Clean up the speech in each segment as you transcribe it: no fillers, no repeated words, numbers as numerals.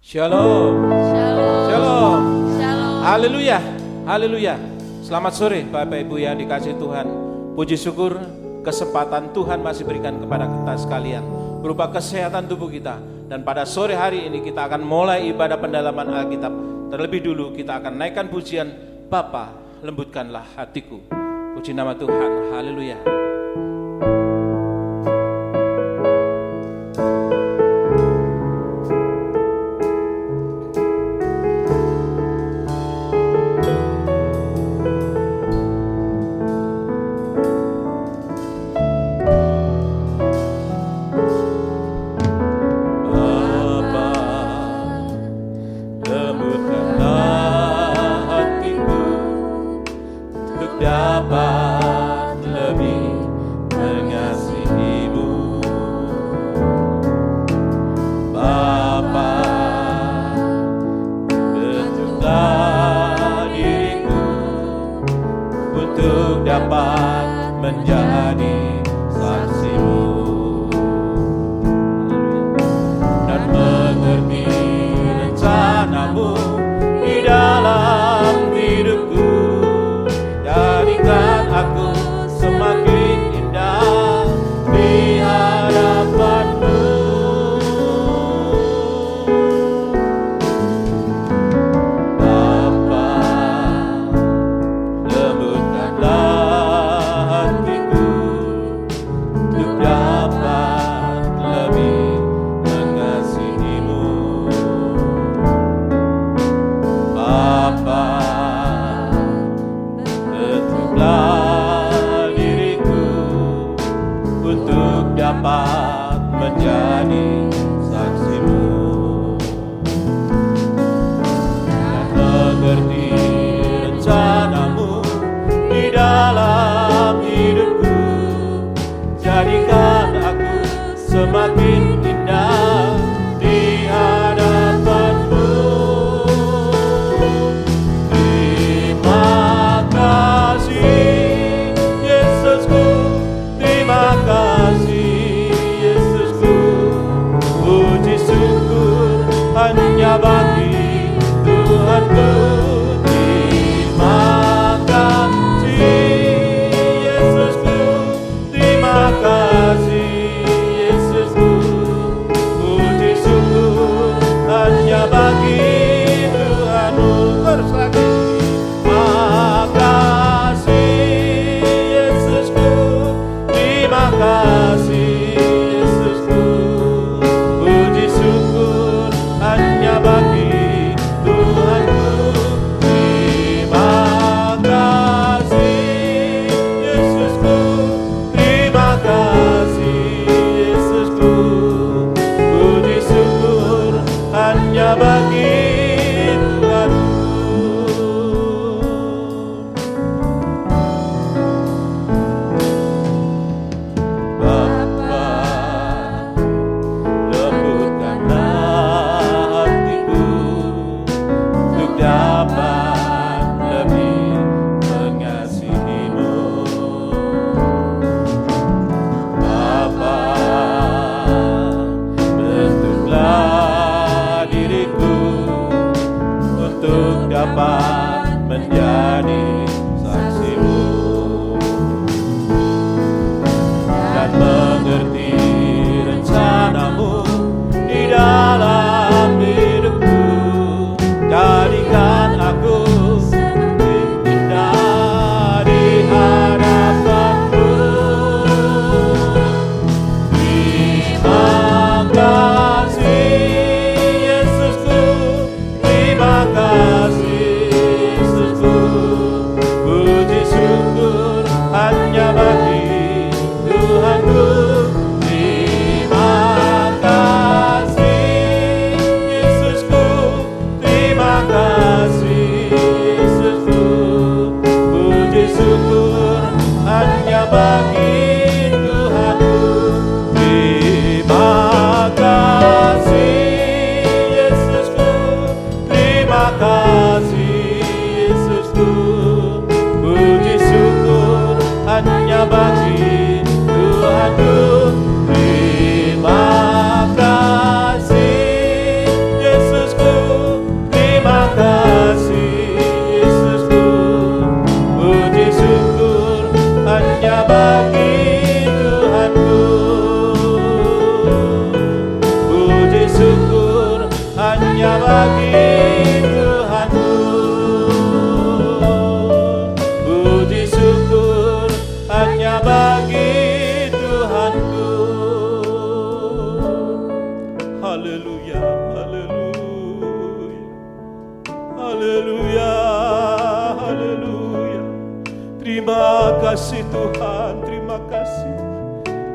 Shalom. Shalom. Shalom. Shalom. Haleluya. Haleluya. Selamat sore Bapak Ibu yang dikasihi Tuhan. Puji syukur kesempatan Tuhan masih berikan kepada kita sekalian berupa kesehatan tubuh kita. Dan pada sore hari ini kita akan mulai ibadah pendalaman Alkitab. Terlebih dulu kita akan naikkan pujian Bapa, lembutkanlah hatiku. Puji nama Tuhan. Haleluya. Terima kasih Yesusku. Terima kasih Tuhan, terima kasih.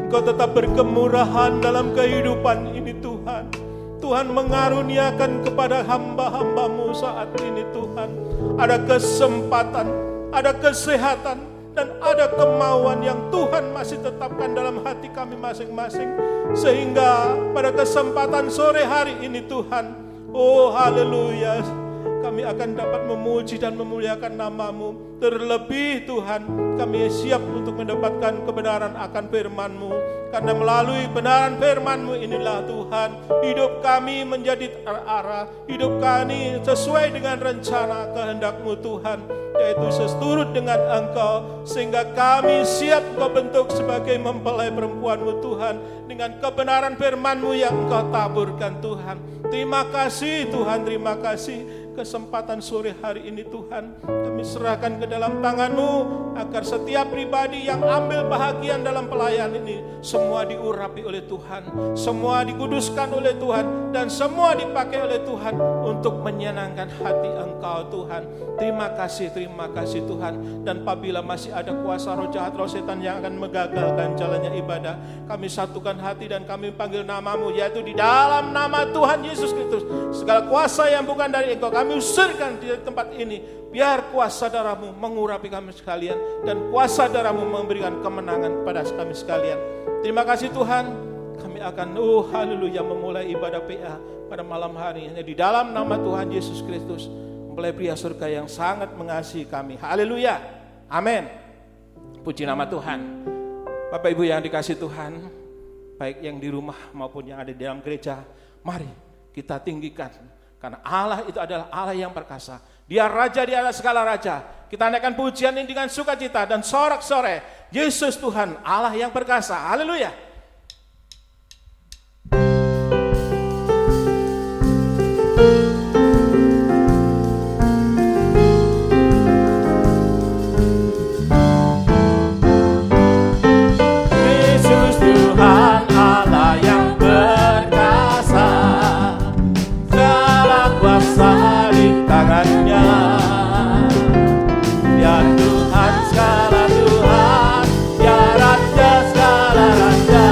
Engkau tetap berkemurahan dalam kehidupan ini Tuhan. Tuhan mengaruniakan kepada hamba-hambamu saat ini Tuhan. Ada kesempatan, ada kesehatan, dan ada kemauan yang Tuhan masih tetapkan dalam hati kami masing-masing. Sehingga pada kesempatan sore hari ini Tuhan, oh haleluya, kami akan dapat memuji dan memuliakan nama-Mu. Terlebih Tuhan, kami siap untuk mendapatkan kebenaran akan firman-Mu. Karena melalui kebenaran firman-Mu inilah Tuhan, hidup kami menjadi terarah. Hidup kami sesuai dengan rencana kehendak-Mu Tuhan, yaitu seturut dengan Engkau. Sehingga kami siap Engkau bentuk sebagai mempelai perempuan-Mu Tuhan, dengan kebenaran firman-Mu yang Engkau taburkan Tuhan. Terima kasih Tuhan, terima kasih. Kesempatan sore hari ini Tuhan, kami serahkan ke dalam tangan-Mu, agar setiap pribadi yang ambil bahagian dalam pelayanan ini, semua diurapi oleh Tuhan, semua dikuduskan oleh Tuhan, dan semua dipakai oleh Tuhan untuk menyenangkan hati Engkau Tuhan. Terima kasih Tuhan. Dan apabila masih ada kuasa roh jahat, roh setan yang akan menggagalkan jalannya ibadah, kami satukan hati dan kami panggil nama-Mu, yaitu di dalam nama Tuhan Yesus Kristus. Segala kuasa yang bukan dari Engkau kami usirkan di tempat ini. Biar kuasa darah-Mu mengurapi kami sekalian, dan kuasa darah-Mu memberikan kemenangan kepada kami sekalian. Terima kasih Tuhan. Kami akan haleluya memulai ibadah PA pada malam hari ini di dalam nama Tuhan Yesus Kristus, mempelai pria surga yang sangat mengasihi kami. Haleluya. Amin. Puji nama Tuhan. Bapak Ibu yang dikasihi Tuhan, baik yang di rumah maupun yang ada di dalam gereja, mari kita tinggikan. Karena Allah itu adalah Allah yang perkasa. Dia Raja di atas segala raja. Kita naikkan pujian ini dengan sukacita dan sorak-sorai. Yesus Tuhan, Allah yang perkasa. Haleluya. Yesus Tuhan, Allah yang perkasa. Segala kuasa di tangannya. Ya Tuhan segala Tuhan, ya Raja segala raja.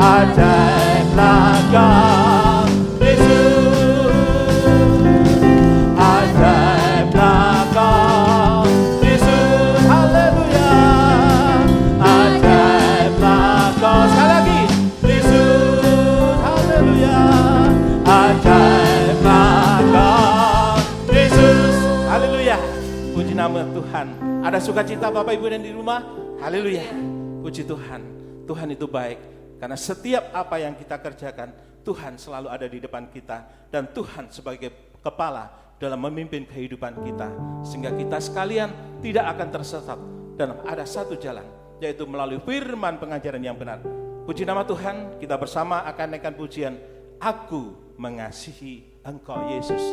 ajaiblah Kau Yesus, ajaiblah Kau Yesus, haleluya, ajaiblah Kau, sekali lagi, Yesus, haleluya, ajaiblah Kau Yesus, haleluya. Puji nama Tuhan. Ada sukacita Bapak Ibu dan di rumah? Haleluya. Puji Tuhan. Tuhan itu baik. Karena setiap apa yang kita kerjakan, Tuhan selalu ada di depan kita. Dan Tuhan sebagai kepala dalam memimpin kehidupan kita. Sehingga kita sekalian tidak akan tersesat. Dan ada satu jalan, yaitu melalui firman pengajaran yang benar. Puji nama Tuhan, kita bersama akan naikkan pujian, Aku mengasihi Engkau Yesus.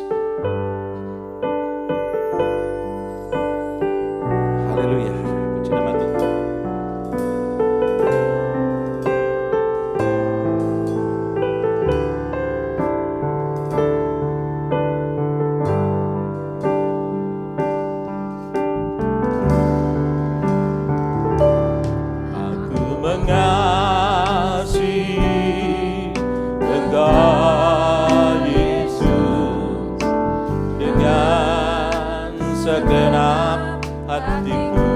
Haleluya, puji nama Tuhan. Aku mengasihi Engkau Yesus dengan segenap hatiku.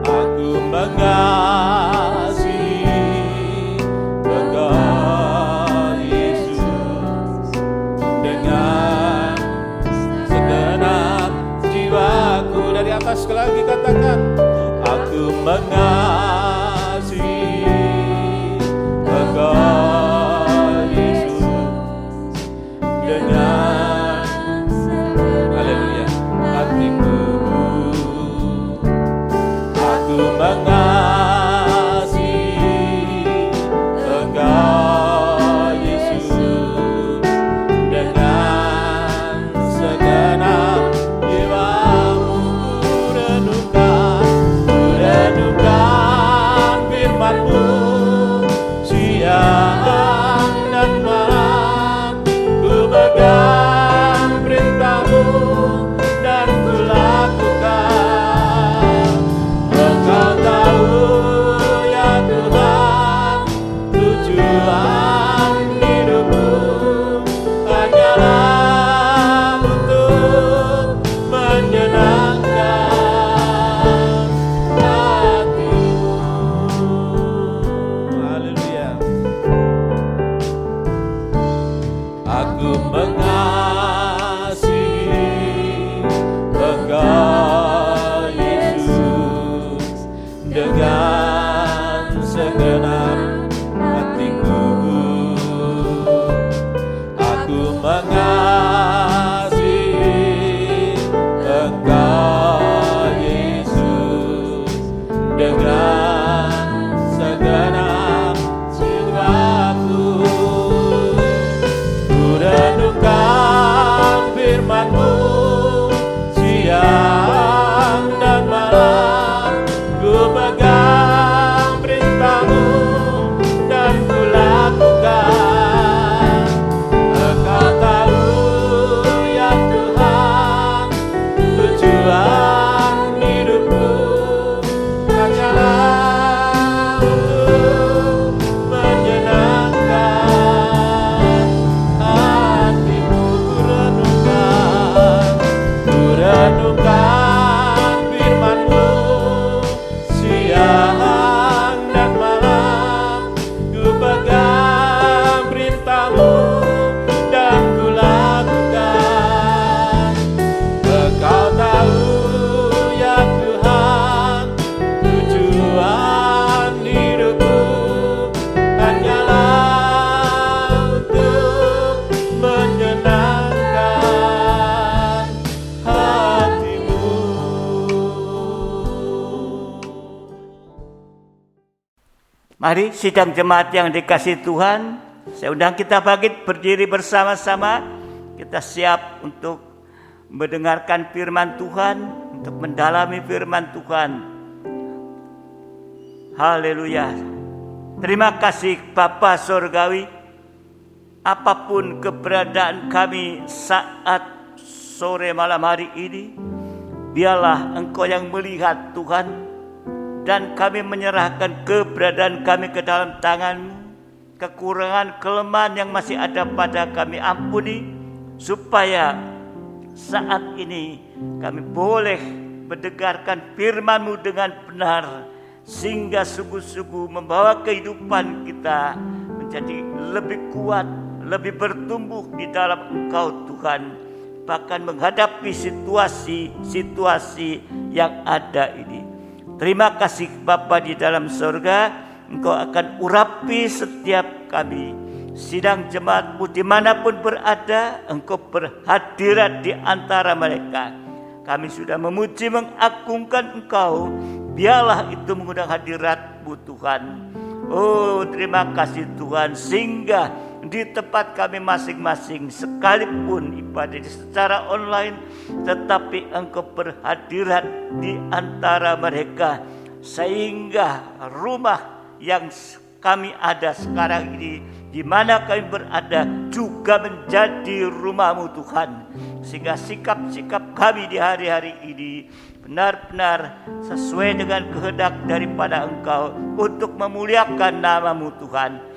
Aku mengasihi Engkau Yesus dengan segenap jiwaku. Dari atas sekali lagi katakan, aku mengasihi Engkau Yesus dengan haleluya hatiku. Aku mengasihi Engkau Yesus dengan segenap jiwaku. Renungkan firman-Mu siang dan malam. Ku pegang perintah-Mu dan ku lakukan. Engkau tahu ya Tuhan, tujuan hidupku hanyalah untuk menyenangkan hati-Mu. Haleluya. Aku mengasihi Engkau Yesus dengan segenap hatiku. Aku mengasihi Engkau Yesus dengan segenap jiwaku. Ku renungkan firman-Mu siang dan malam. Ku pegang perintah-Mu dan ku lakukan. Engkau tahu ya Tuhan, tujuan hidupku hanyalah untuk menyenangkan hati-Mu. Ku renungkan firman-Mu siang dan malam. Ku pegang perintah-Mu dan ku lakukan. Engkau tahu ya Tuhan, tujuan hidupku hanyalah untuk menyenangkan hati-Mu. Mari sidang jemaat yang dikasihi Tuhan, saya undang kita bangkit berdiri bersama-sama. Kita siap untuk mendengarkan firman Tuhan, untuk mendalami firman Tuhan. Haleluya. Terima kasih Bapa Surgawi. Apapun keberadaan kami saat sore malam hari ini, biarlah Engkau yang melihat Tuhan. dan kami menyerahkan keberadaan kami ke dalam tangan-Mu. Kekurangan, kelemahan yang masih ada pada kami ampuni, supaya saat ini kami boleh mendengarkan firman-Mu dengan benar, sehingga sungguh-sungguh membawa kehidupan kita menjadi lebih kuat, lebih bertumbuh di dalam Engkau Tuhan, bahkan menghadapi situasi-situasi yang ada ini. Terima kasih Bapa di dalam surga, Engkau akan urapi setiap kami. Sidang jemaat-Mu dimanapun berada, Engkau berhadirat di antara mereka. Kami sudah memuji, mengagungkan Engkau. Biarlah itu mengundang hadirat-Mu Tuhan. Oh, terima kasih Tuhan, sehingga di tempat kami masing-masing, sekalipun ibadah secara online, tetapi Engkau berhadirat di antara mereka, sehingga rumah yang kami ada sekarang ini, di mana kami berada, juga menjadi rumah-Mu Tuhan, sehingga sikap-sikap kami di hari-hari ini benar-benar sesuai dengan kehendak daripada Engkau untuk memuliakan nama-Mu Tuhan.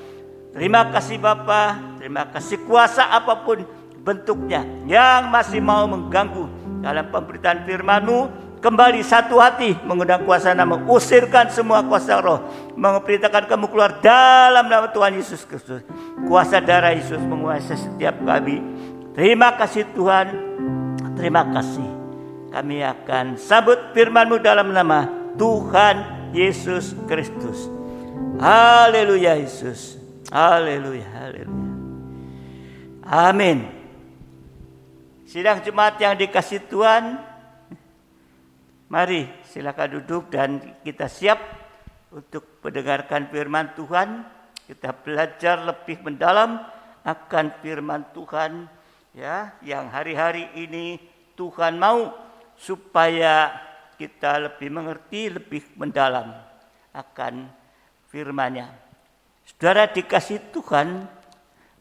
Terima kasih Bapa, terima kasih kuasa apapun bentuknya yang masih mau mengganggu dalam pemberitaan firman-Mu. Kembali satu hati mengundang kuasa nama, usirkan semua kuasa roh, memberitakan kamu keluar dalam nama Tuhan Yesus Kristus. Kuasa darah Yesus menguasai setiap kami. Terima kasih Tuhan, terima kasih. Kami akan sambut firman-Mu dalam nama Tuhan Yesus Kristus. Haleluya Yesus. Haleluya, haleluya. Amin. Sidang jemaat yang dikasihi Tuhan, mari silakan duduk dan kita siap untuk mendengarkan firman Tuhan. Kita belajar lebih mendalam akan firman Tuhan, ya, yang hari-hari ini Tuhan mau supaya kita lebih mengerti, lebih mendalam akan firman-Nya. Saudara dikasihi Tuhan,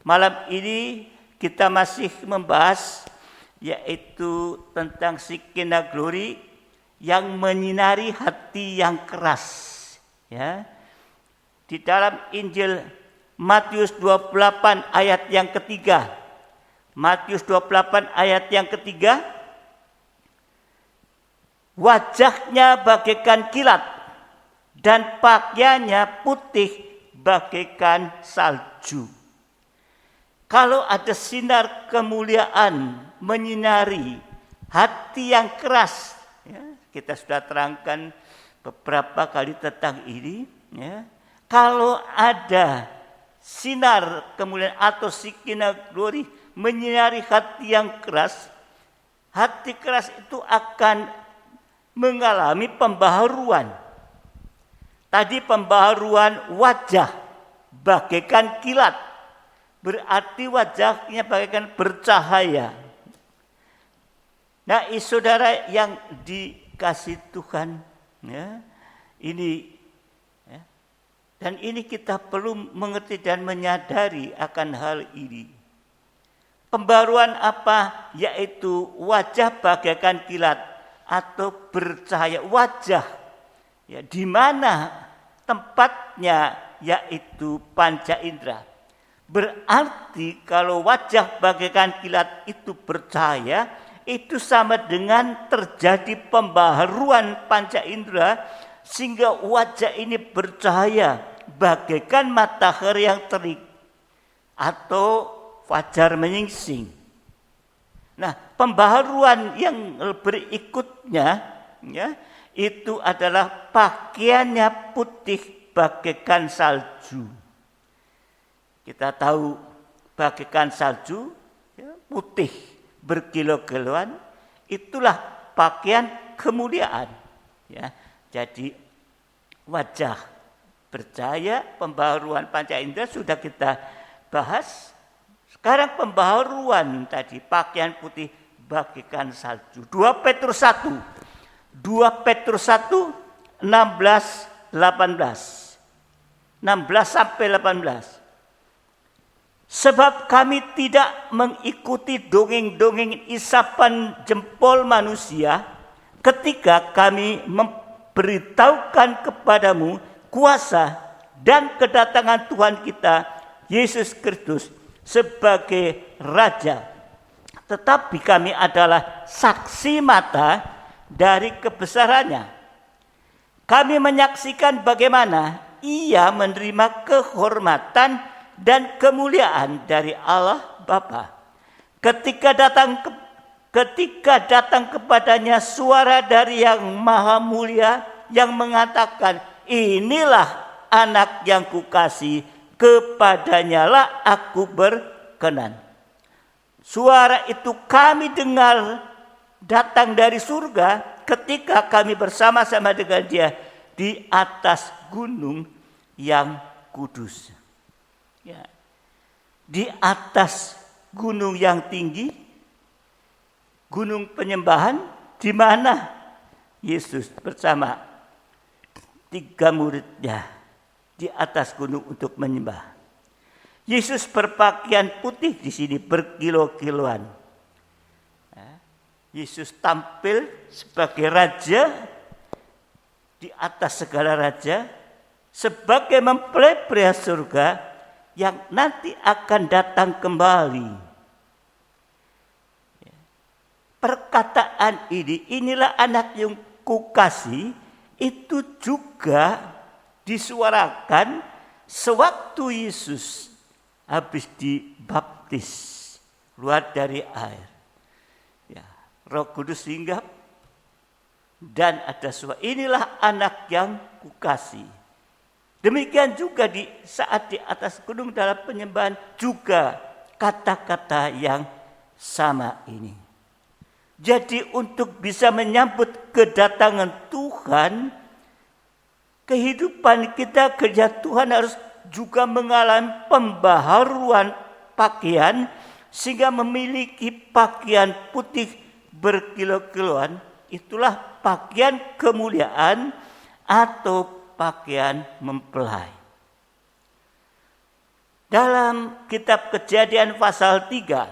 malam ini kita masih membahas yaitu tentang Shekinah Glory yang menyinari hati yang keras. Ya. Di dalam Injil Matius 28 ayat yang ketiga. Matius 28 ayat yang ketiga. Wajahnya bagaikan kilat dan pakaiannya putih bagaikan salju. Kalau ada sinar kemuliaan menyinari hati yang keras, ya, kita sudah terangkan beberapa kali tentang ini, ya. Kalau ada sinar kemuliaan atau Shekinah Glory menyinari hati yang keras, hati keras itu akan mengalami pembaharuan. Tadi pembaharuan wajah bagaikan kilat, berarti wajahnya bagaikan bercahaya. Nah, saudara yang dikasihi Tuhan, ya, ini, ya, dan ini kita perlu mengerti dan menyadari akan hal ini. Pembaharuan apa? Yaitu wajah bagaikan kilat atau bercahaya. Wajah, ya, di mana tempatnya yaitu panca indera. Berarti kalau wajah bagaikan kilat itu bercahaya, itu sama dengan terjadi pembaharuan panca indera, sehingga wajah ini bercahaya bagaikan matahari yang terik atau fajar menyingsing. Nah, pembaharuan yang berikutnya, ya, itu adalah pakaiannya putih bagaikan salju. Kita tahu bagaikan salju, ya, putih berkilau-kilauan, itulah pakaian kemuliaan. Ya, jadi wajah bercahaya, pembaharuan panca indera sudah kita bahas. Sekarang pembaharuan tadi pakaian putih bagaikan salju. 2 Petrus 1. 2 Petrus 1, 16, 18. 16 sampai 18. Sebab kami tidak mengikuti dongeng-dongeng isapan jempol manusia ketika kami beritahukan kepadamu kuasa dan kedatangan Tuhan kita Yesus Kristus sebagai Raja. Tetapi kami adalah saksi mata dari kebesarannya. Kami menyaksikan bagaimana ia menerima kehormatan dan kemuliaan dari Allah Bapa. Ketika datang kepadanya suara dari Yang Maha Mulia yang mengatakan, inilah anak yang kukasihi, kepadanya lah aku berkenan. Suara itu kami dengar datang dari surga ketika kami bersama-sama dengan Dia di atas gunung yang kudus. Ya. Di atas gunung yang tinggi, gunung penyembahan, di mana Yesus bersama 3 muridnya di atas gunung untuk menyembah. Yesus berpakaian putih di sini berkilo-kiloan. Yesus tampil sebagai raja di atas segala raja, sebagai mempelai pria surga yang nanti akan datang kembali. Perkataan ini, inilah anak yang kukasihi, itu juga disuarakan sewaktu Yesus habis dibaptis keluar dari air. Ya, Roh Kudus singgah dan ada suara, inilah anak yang kukasihi. Demikian juga di saat di atas gunung dalam penyembahan juga kata-kata yang sama ini. Jadi untuk bisa menyambut kedatangan Tuhan, kehidupan kita, kerja Tuhan harus juga mengalami pembaharuan pakaian sehingga memiliki pakaian putih berkilo-kiloan. Itulah pakaian kemuliaan atau pakaian mempelai. Dalam kitab Kejadian pasal 3,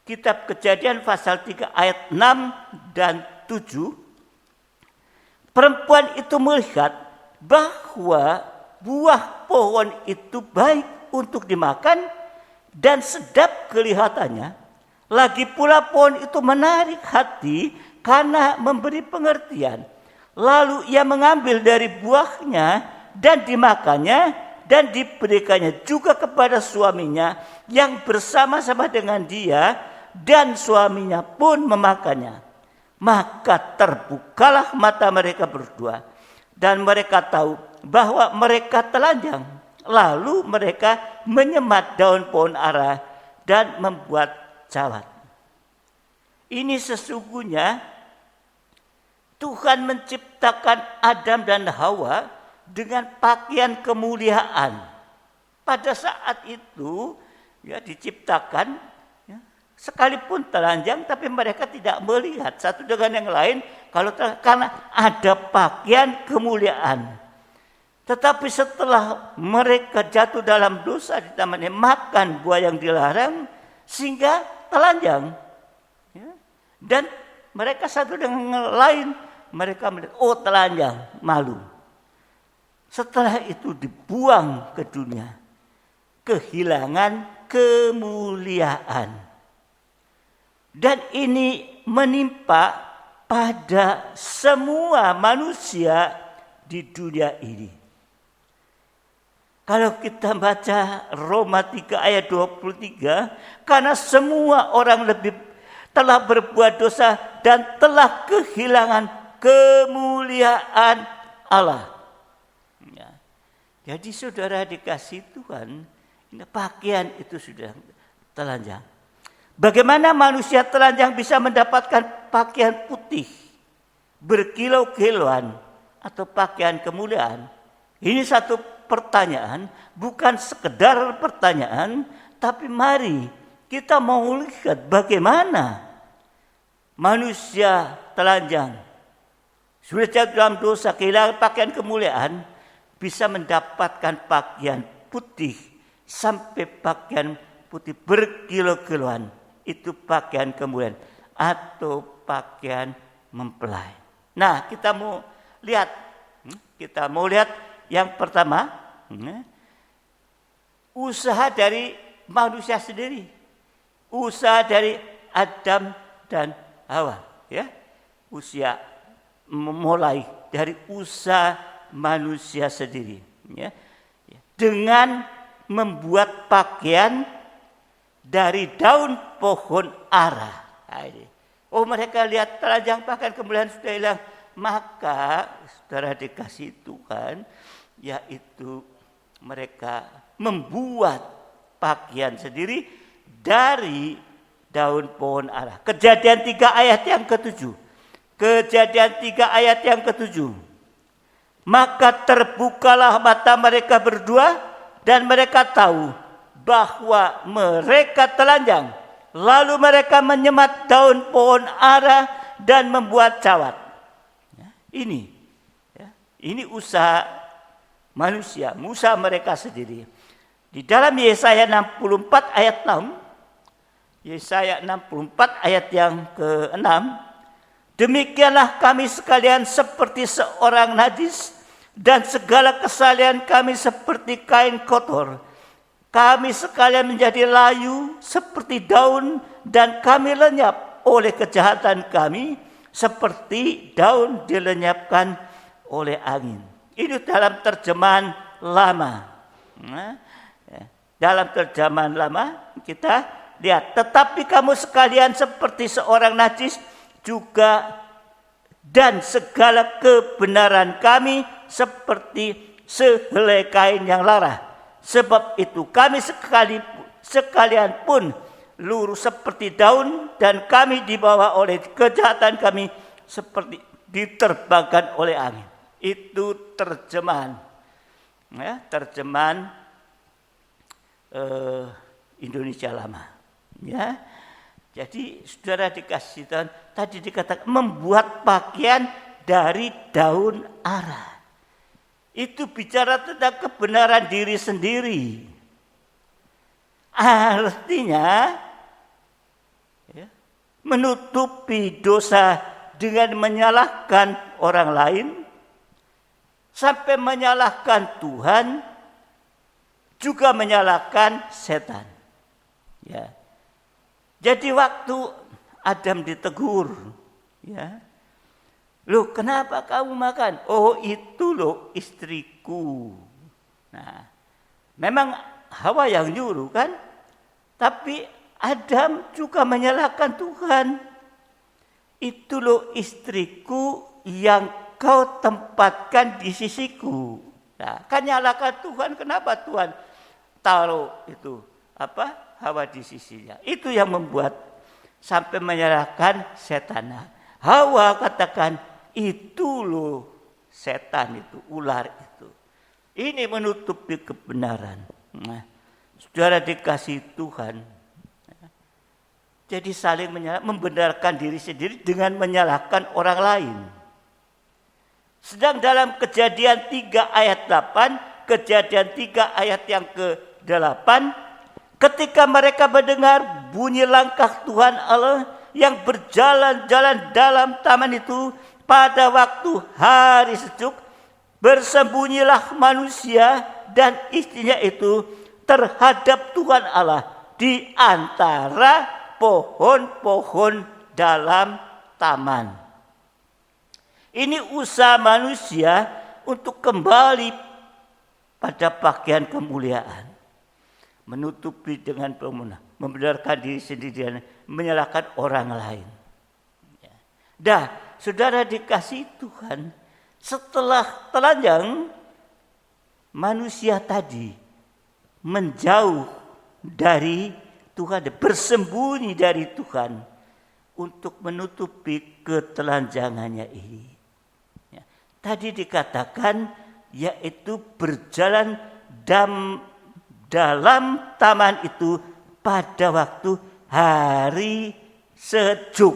kitab Kejadian pasal 3 ayat 6 dan 7, perempuan itu melihat bahwa buah pohon itu baik untuk dimakan dan sedap kelihatannya. Lagi pula pohon itu menarik hati karena memberi pengertian. Lalu ia mengambil dari buahnya dan dimakannya dan diberikannya juga kepada suaminya yang bersama-sama dengan dia, dan suaminya pun memakannya. Maka terbukalah mata mereka berdua dan mereka tahu bahwa mereka telanjang. Lalu mereka menyemat daun pohon ara dan membuat cawat. Ini sesungguhnya Tuhan menciptakan Adam dan Hawa dengan pakaian kemuliaan. Pada saat itu ya diciptakan ya, sekalipun telanjang tapi mereka tidak melihat satu dengan yang lain karena ada pakaian kemuliaan. Tetapi setelah mereka jatuh dalam dosa ditambahnya makan buah yang dilarang sehingga telanjang. Ya. Dan mereka satu dengan yang lain mereka melihat, oh telanjang, malu. Setelah itu dibuang ke dunia, kehilangan kemuliaan. Dan ini menimpa pada semua manusia di dunia ini. Kalau kita baca Roma 3 ayat 23, karena semua orang telah berbuat dosa dan telah kehilangan kemuliaan Allah. Ya. Jadi saudara dikasih Tuhan, pakaian itu sudah telanjang. Bagaimana manusia telanjang bisa mendapatkan pakaian putih berkilau-kilauan atau pakaian kemuliaan? Ini satu pertanyaan, bukan sekedar pertanyaan, tapi mari kita mau lihat bagaimana manusia telanjang sudah jatuh dalam dosa, kehilangan pakaian kemuliaan, bisa mendapatkan pakaian putih sampai pakaian putih berkilau-kilauan. Itu pakaian kemuliaan atau pakaian mempelai. Nah, kita mau lihat yang pertama, usaha dari manusia sendiri, usaha dari Adam dan Hawa, ya. Usaha memulai dari usaha manusia sendiri, ya. Dengan membuat pakaian dari daun pohon ara. Oh, mereka lihat telanjang pakaian kemuliaan sudah hilang. Maka saudara dikasih Tuhan, yaitu mereka membuat pakaian sendiri dari daun pohon ara. Kejadian 3 ayat yang ke-7. Kejadian 3 ayat yang ke-7. Maka terbukalah mata mereka berdua dan mereka tahu bahwa mereka telanjang. Lalu mereka menyemat daun pohon ara dan membuat cawat. Ini usaha manusia, usaha mereka sendiri. Di dalam Yesaya 64 ayat 6, Yesaya 64 ayat yang ke-6, demikianlah kami sekalian seperti seorang najis dan segala kesalahan kami seperti kain kotor. Kami sekalian menjadi layu seperti daun dan kami lenyap oleh kejahatan kami seperti daun dilenyapkan oleh angin. Ini dalam terjemahan lama. Dalam terjemahan lama kita lihat, tetapi kamu sekalian seperti seorang najis juga dan segala kebenaran kami seperti sehelai kain yang lara. Sebab itu kami sekalian pun lurus seperti daun dan kami dibawa oleh kejahatan kami seperti diterbangkan oleh angin. Itu terjemahan, terjemahan Indonesia Lama. Ya, jadi saudara dikasih Tuhan, tadi dikatakan membuat pakaian dari daun ara. Itu bicara tentang kebenaran diri sendiri. Artinya menutupi dosa dengan menyalahkan orang lain, sampai menyalahkan Tuhan, juga menyalahkan setan. Ya. Jadi waktu Adam ditegur, ya, loh kenapa kamu makan? Oh itu loh istriku. Nah, memang Hawa yang nyuruh kan? Tapi Adam juga menyalahkan Tuhan. Itu loh istriku yang kau tempatkan di sisiku. Nah, kan nyalahkan Tuhan. Kenapa Tuhan taruh itu Hawa di sisinya? Itu yang membuat sampai menyalahkan setan. Hawa katakan, itu loh setan itu, ular itu. Ini menutupi kebenaran. Nah, saudara dikasih Tuhan, jadi saling membenarkan diri sendiri dengan menyalahkan orang lain. Sedang dalam Kejadian 3 ayat 8, Kejadian 3 ayat yang ke-8, ketika mereka mendengar bunyi langkah Tuhan Allah yang berjalan-jalan dalam taman itu pada waktu hari sejuk, bersembunyilah manusia dan istrinya itu terhadap Tuhan Allah di antara pohon-pohon dalam taman. Ini usaha manusia untuk kembali pada pakaian kemuliaan. Menutupi dengan pemunah, membenarkan diri sendiri dan menyalahkan orang lain. Dah, saudara dikasih Tuhan, setelah telanjang, manusia tadi menjauh dari Tuhan, bersembunyi dari Tuhan untuk menutupi ketelanjangannya ini. Ya, tadi dikatakan yaitu berjalan dalam taman itu pada waktu hari sejuk.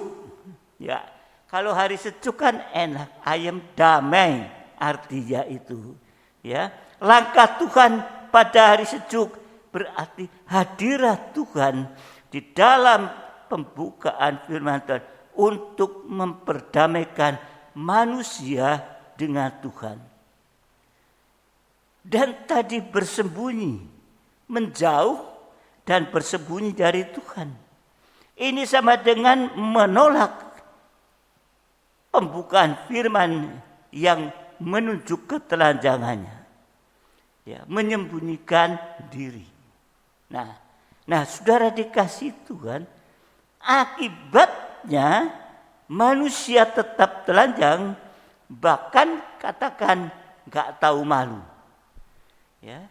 Ya, kalau hari sejuk kan enak, ayam damai artinya itu. Ya, langkah Tuhan pada hari sejuk berarti hadirat Tuhan di dalam pembukaan firman Tuhan untuk memperdamaikan manusia dengan Tuhan. Dan tadi bersembunyi, menjauh dan bersembunyi dari Tuhan. Ini sama dengan menolak pembukaan firman yang menunjuk ketelanjangannya. Ya, menyembunyikan diri. Nah, saudara dikasih Tuhan, akibatnya manusia tetap telanjang, bahkan katakan gak tahu malu. Ya,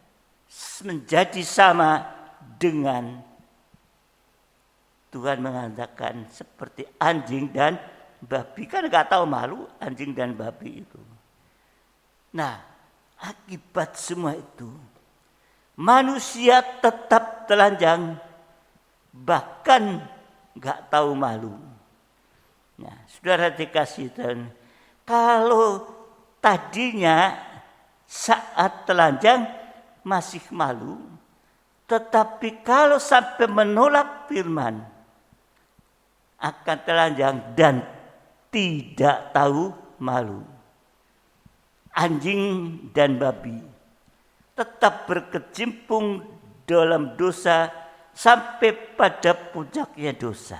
menjadi sama dengan Tuhan mengatakan seperti anjing dan babi. Kan gak tahu malu anjing dan babi itu. Nah, akibat semua itu, manusia tetap telanjang, bahkan gak tahu malu. Nah, saudara dikasih Tuhan, kalau tadinya saat telanjang masih malu, tetapi kalau sampai menolak firman, akan telanjang dan tidak tahu malu. Anjing dan babi tetap berkecimpung dalam dosa sampai pada puncaknya dosa.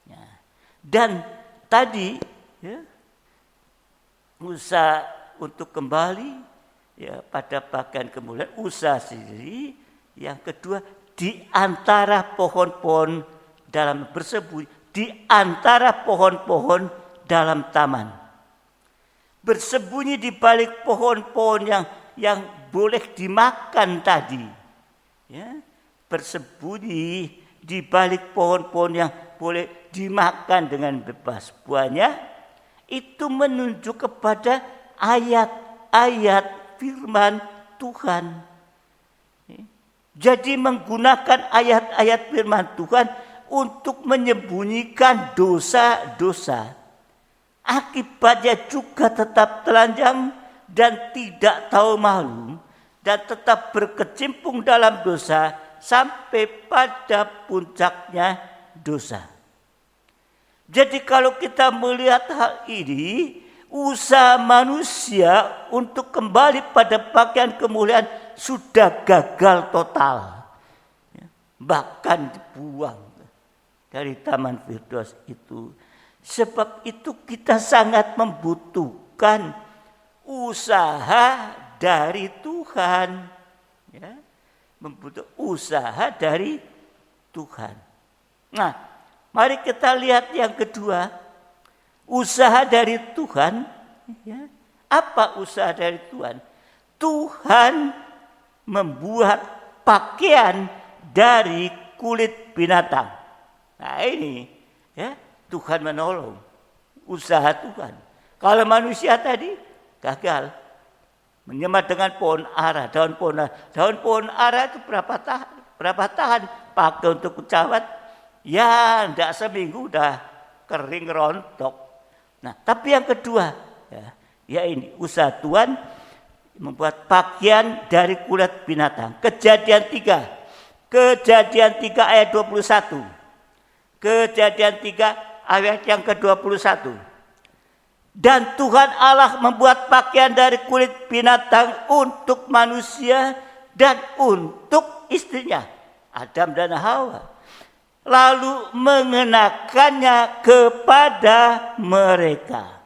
Ya. Dan tadi usaha untuk kembali pada bagian kemuliaan, usaha sendiri. Yang kedua, di antara pohon-pohon dalam bersembunyi, di antara pohon-pohon dalam taman. Bersembunyi di balik pohon-pohon yang boleh dimakan tadi. Ya, bersembunyi di balik pohon-pohon yang boleh dimakan dengan bebas buahnya, itu menunjuk kepada ayat-ayat firman Tuhan. Jadi menggunakan ayat-ayat firman Tuhan untuk menyembunyikan dosa-dosa. Akibatnya juga tetap telanjang dan tidak tahu malu, dan tetap berkecimpung dalam dosa sampai pada puncaknya dosa. Jadi kalau kita melihat hal ini, usaha manusia untuk kembali pada bagian kemuliaan sudah gagal total. Bahkan dibuang dari Taman Firdaus itu. Sebab itu kita sangat membutuhkan usaha dari Tuhan. Ya, membutuhkan usaha dari Tuhan. Nah, mari kita lihat yang kedua. Usaha dari Tuhan, ya. Apa usaha dari Tuhan? Tuhan membuat pakaian dari kulit binatang. Nah ini, ya, Tuhan menolong. Usaha Tuhan. Kalau manusia tadi gagal, menyembah dengan pohon ara, daun pohon ara. Daun pohon ara itu berapa tahan pakai untuk kecawat? Ya, tidak seminggu udah kering rontok. Nah, tapi yang kedua, ya ini usaha Tuhan membuat pakaian dari kulit binatang. Kejadian 3 ayat 21. Kejadian 3 ayat yang ke-21. Dan Tuhan Allah membuat pakaian dari kulit binatang untuk manusia dan untuk istrinya, Adam dan Hawa. Lalu mengenakannya kepada mereka.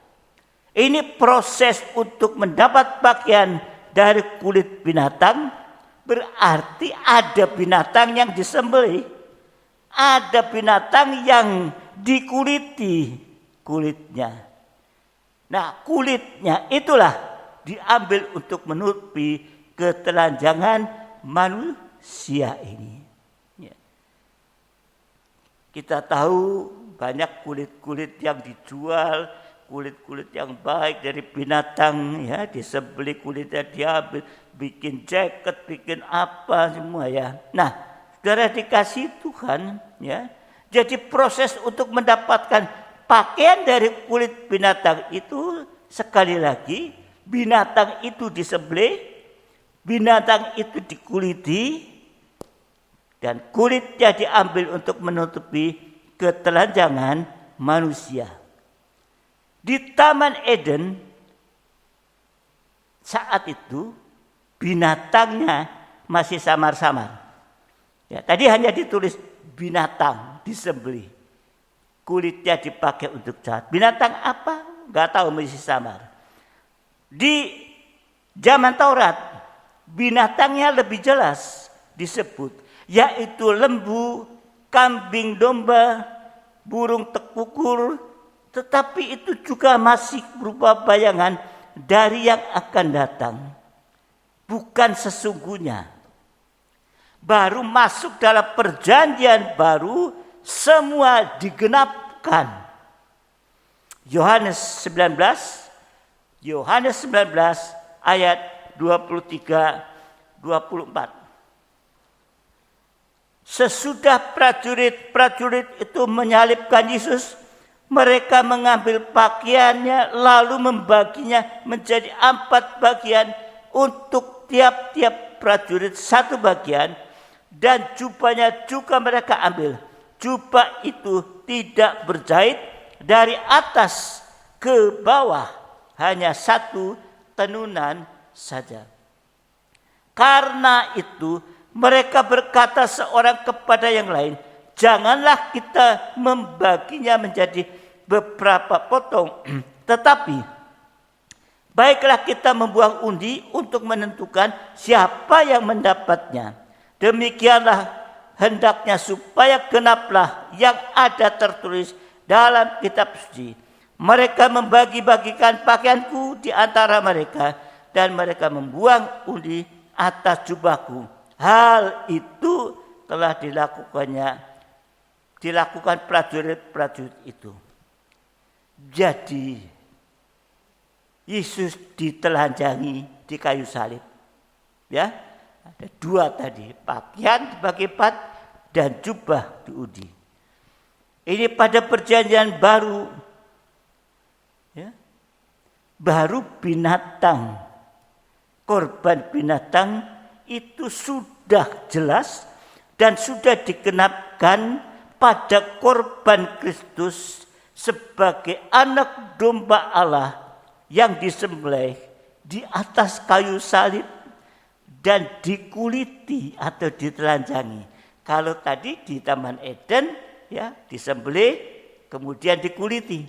Ini proses untuk mendapat pakaian dari kulit binatang, berarti ada binatang yang disembelih, ada binatang yang dikuliti kulitnya. Nah, kulitnya itulah diambil untuk menutupi ketelanjangan manusia ini. Kita tahu banyak kulit-kulit yang dijual, kulit-kulit yang baik dari binatang, ya, disembelih kulitnya diambil, bikin jaket, bikin apa semua, ya. Nah, saudara dikasih Tuhan, ya. Jadi proses untuk mendapatkan pakaian dari kulit binatang itu, sekali lagi binatang itu disembelih, binatang itu dikuliti, dan kulitnya diambil untuk menutupi ketelanjangan manusia. Di Taman Eden saat itu binatangnya masih samar-samar. Ya, tadi hanya ditulis binatang disembelih. Kulitnya dipakai untuk jahat. Binatang apa? Gak tahu, masih samar. Di zaman Taurat binatangnya lebih jelas disebut, yaitu lembu, kambing domba, burung tekukur, tetapi itu juga masih berupa bayangan dari yang akan datang, bukan sesungguhnya. Baru masuk dalam perjanjian baru, semua digenapkan. Yohanes 19 ayat 23-24. Sesudah prajurit itu menyalibkan Yesus, mereka mengambil pakaiannya lalu membaginya menjadi 4 bagian, untuk tiap-tiap prajurit 1 bagian, dan jubahnya juga mereka ambil. Jubah itu tidak berjahit dari atas ke bawah, hanya 1 tenunan saja. Karena itu mereka berkata seorang kepada yang lain, janganlah kita membaginya menjadi beberapa potong, tetapi baiklah kita membuang undi untuk menentukan siapa yang mendapatnya. Demikianlah hendaknya supaya genaplah yang ada tertulis dalam kitab suci. Mereka membagi-bagikan pakaianku di antara mereka, dan mereka membuang undi atas jubahku. Hal itu telah dilakukan prajurit-prajurit itu. Jadi Yesus ditelanjangi di kayu salib. Ya, ada 2 tadi, pakaian dibagi 4 dan jubah diundi. Ini pada perjanjian baru. Ya. Baru binatang, korban binatang itu sudah jelas dan sudah digenapkan pada korban Kristus sebagai anak domba Allah yang disembelih di atas kayu salib dan dikuliti atau ditelanjangi. Kalau tadi di Taman Eden ya disembelih kemudian dikuliti.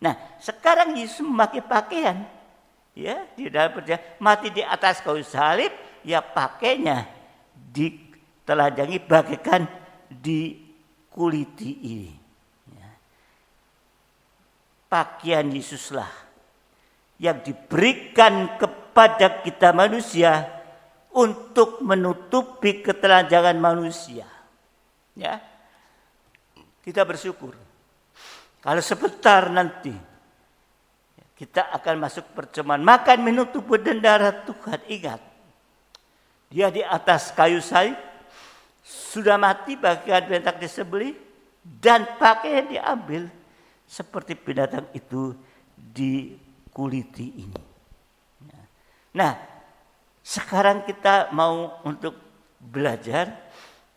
Nah, sekarang Yesus memakai pakaian ya di dalam perjanjian, mati di atas kayu salib, ya pakainya ditelanjangi bagaikan dikuliti ini. Ya. Pakaian Yesuslah yang diberikan kepada kita manusia untuk menutupi ketelanjangan manusia. Ya. Kita bersyukur kalau sebentar nanti kita akan masuk perjamuan makan minum tubuh dan darah Tuhan. Ingat, dia di atas kayu salib sudah mati bagian binatang disembelih dan pakaian diambil seperti binatang itu dikuliti ini. Nah, sekarang kita mau untuk belajar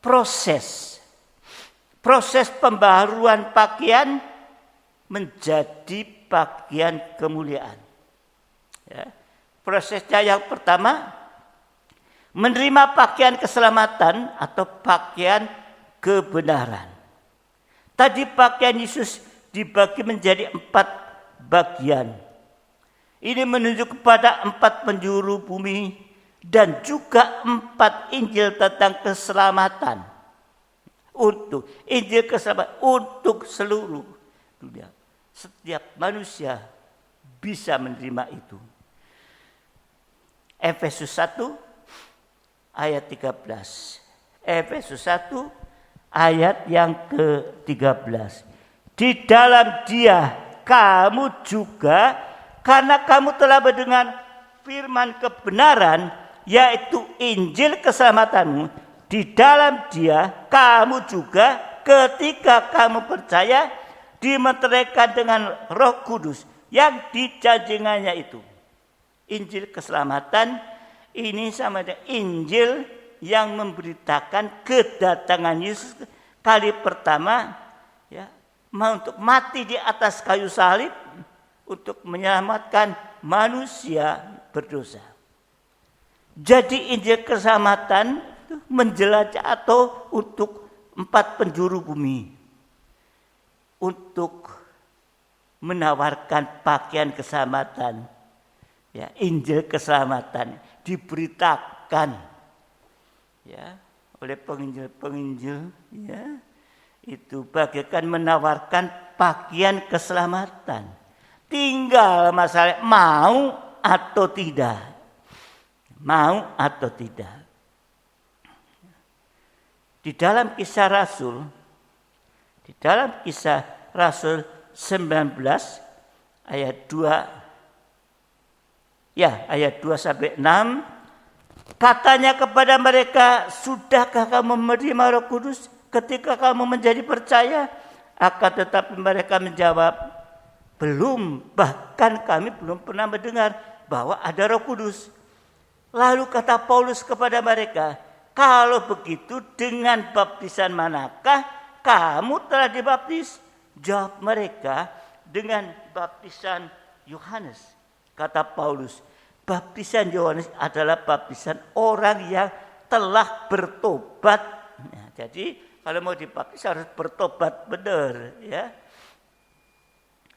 proses pembaharuan pakaian menjadi pakaian kemuliaan. Ya. Prosesnya yang pertama, menerima pakaian keselamatan atau pakaian kebenaran. Tadi pakaian Yesus dibagi menjadi 4 bagian. Ini menunjuk kepada 4 penjuru bumi dan juga 4 Injil tentang keselamatan. Untuk Injil keselamatan untuk seluruh dunia. Setiap manusia bisa menerima itu. Efesus 1 ayat 13. Efesus 1 ayat yang ke-13. Di dalam Dia kamu juga, karena kamu telah mendengar firman kebenaran, yaitu Injil keselamatanmu, di dalam Dia kamu juga ketika kamu percaya dimeteraikan dengan Roh Kudus yang dijanjikannya itu. Injil keselamatan ini sama dengan Injil yang memberitakan kedatangan Yesus kali pertama, ya, untuk mati di atas kayu salib untuk menyelamatkan manusia berdosa. Jadi Injil keselamatan menjelajah atau untuk 4 penjuru bumi. Untuk menawarkan pakaian keselamatan. Ya, Injil keselamatan diberitakan ya oleh penginjil-penginjil ya. Itu bagaikan menawarkan pakaian keselamatan. Tinggal masalah mau atau tidak. Mau atau tidak. Di dalam kisah Rasul 19 ayat 2 sampai 6 katanya kepada mereka, sudahkah kamu menerima Roh Kudus ketika kamu menjadi percaya? Akan tetapi mereka menjawab, belum, bahkan kami belum pernah mendengar bahwa ada Roh Kudus. Lalu kata Paulus kepada mereka, kalau begitu dengan baptisan manakah kamu telah dibaptis? Jawab mereka, dengan baptisan Yohanes. Kata Paulus, baptisan Yohanes adalah baptisan orang yang telah bertobat. Nah, jadi kalau mau dibaptis harus bertobat benar, ya.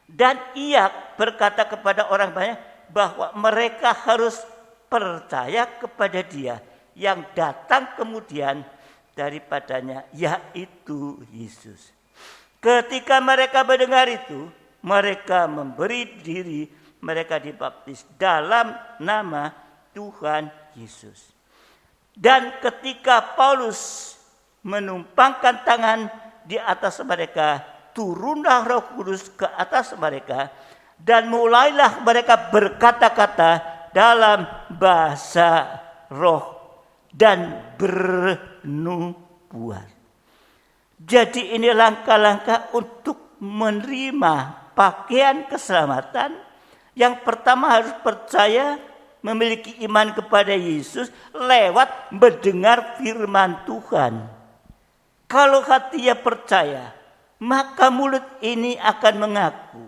Dan ia berkata kepada orang banyak bahwa mereka harus percaya kepada Dia yang datang kemudian daripadanya, yaitu Yesus. Ketika mereka mendengar itu, mereka memberi diri, mereka dibaptis dalam nama Tuhan Yesus. Dan ketika Paulus menumpangkan tangan di atas mereka, turunlah Roh Kudus ke atas mereka, dan mulailah mereka berkata-kata dalam bahasa roh dan bernubuat. Jadi ini langkah-langkah untuk menerima pakaian keselamatan. Yang pertama harus percaya, memiliki iman kepada Yesus lewat mendengar firman Tuhan. Kalau hatinya percaya, maka mulut ini akan mengaku.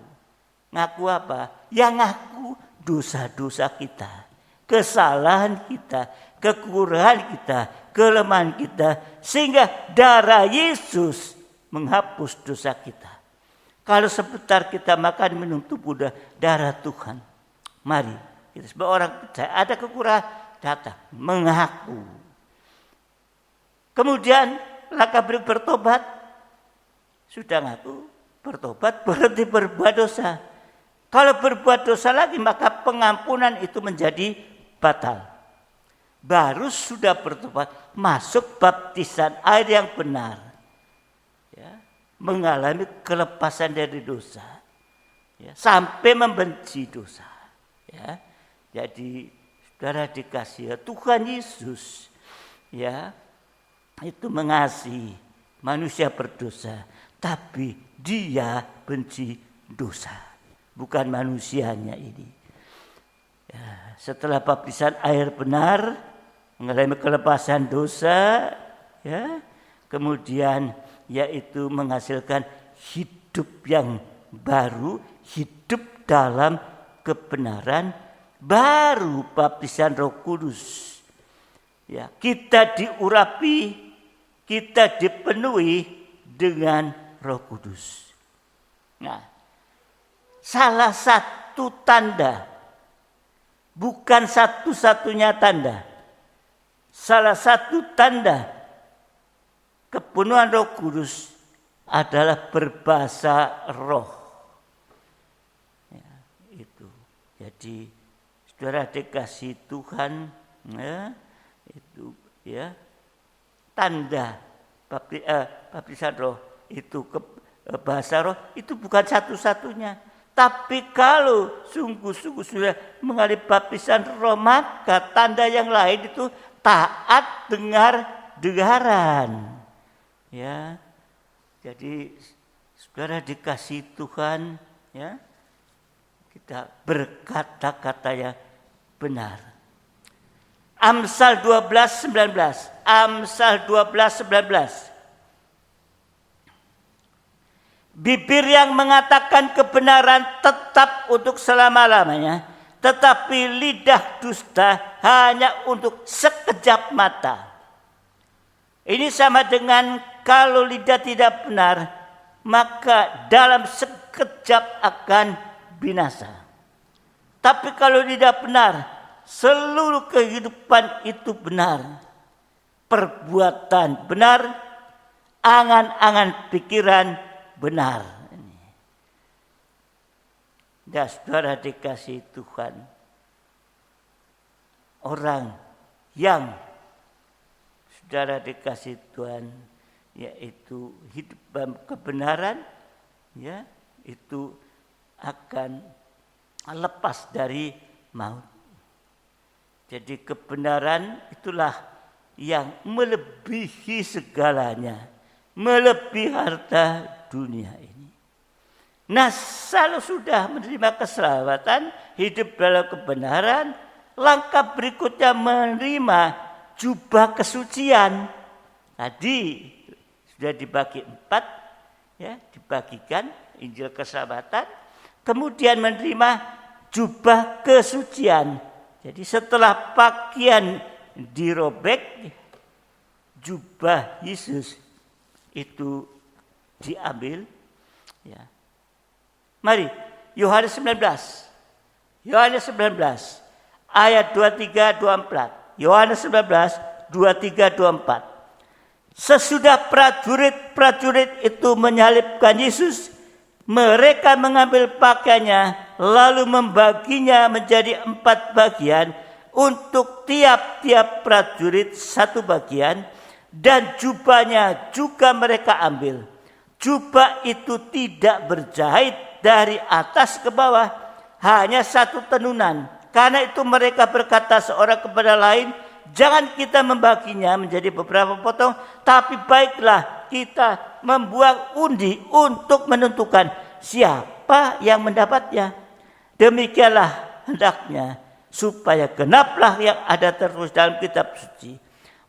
Ngaku apa? Ya ngaku dosa-dosa kita, kesalahan kita, kekurangan kita, kelemahan kita, sehingga darah Yesus menghapus dosa kita. Kalau sebentar kita makan minum tubuh darah Tuhan, mari kita sebagai orang percaya ada kekurangan, datang mengaku. Kemudian langkah bertobat, sudah ngaku, bertobat, berhenti berbuat dosa. Kalau berbuat dosa lagi, maka pengampunan itu menjadi batal. Baru sudah bertobat, masuk baptisan air yang benar. Ya, mengalami kelepasan dari dosa. Ya, sampai membenci dosa. Ya, jadi saudara dikasih Tuhan Yesus. Ya, itu mengasihi manusia berdosa. Tapi Dia benci dosa. Bukan manusianya ini. Ya, setelah baptisan air benar, mengalami kelepasan dosa, ya, kemudian yaitu menghasilkan hidup yang baru, hidup dalam kebenaran, baru baptisan Roh Kudus. Ya, kita diurapi, kita dipenuhi dengan Roh Kudus. Nah, salah satu tanda, bukan satu-satunya tanda, salah satu tanda kepenuhan Roh Kudus adalah berbahasa roh. Ya, itu. Jadi saudara dikasih Tuhan, ya, itu ya tanda baptisan roh itu bahasa roh itu bukan satu-satunya. Tapi kalau sungguh-sungguh sudah mengalami baptisan roh, maka tanda yang lain itu taat dengaran. Ya, jadi saudara dikasih Tuhan, ya, kita berkata-kata yang benar. Amsal 12:19. Amsal 12:19. Bibir yang mengatakan kebenaran tetap untuk selama-lamanya, tetapi lidah dusta hanya untuk sekejap mata. Ini sama dengan kalau lidah tidak benar, maka dalam sekejap akan binasa. Tapi kalau lidah benar, seluruh kehidupan itu benar. Perbuatan benar, angan-angan pikiran benar. Ya, saudara dikasih Tuhan, orang yang saudara dikasih Tuhan, yaitu hidup dalam kebenaran, ya, itu akan lepas dari maut. Jadi kebenaran itulah yang melebihi segalanya, melebihi harta dunia ini. Nah, kalau sudah menerima keselamatan, hidup dalam kebenaran, langkah berikutnya menerima jubah kesucian. Tadi sudah dibagi 4, ya, dibagikan Injil keselamatan, kemudian menerima jubah kesucian. Jadi setelah pakaian dirobek, jubah Yesus itu diambil, ya. Mari Yohanes 19 ayat 23-24. Yohanes 19 23-24. Sesudah prajurit itu menyalibkan Yesus, mereka mengambil pakaiannya lalu membaginya menjadi 4 bagian, untuk tiap-tiap prajurit 1 bagian, dan jubahnya juga mereka ambil. Jubah itu tidak berjahit dari atas ke bawah, hanya 1 tenunan. Karena itu mereka berkata seorang kepada lain, jangan kita membaginya menjadi beberapa potong, tapi baiklah kita membuang undi untuk menentukan siapa yang mendapatnya. Demikianlah hendaknya, supaya genaplah yang ada tertulis dalam kitab suci.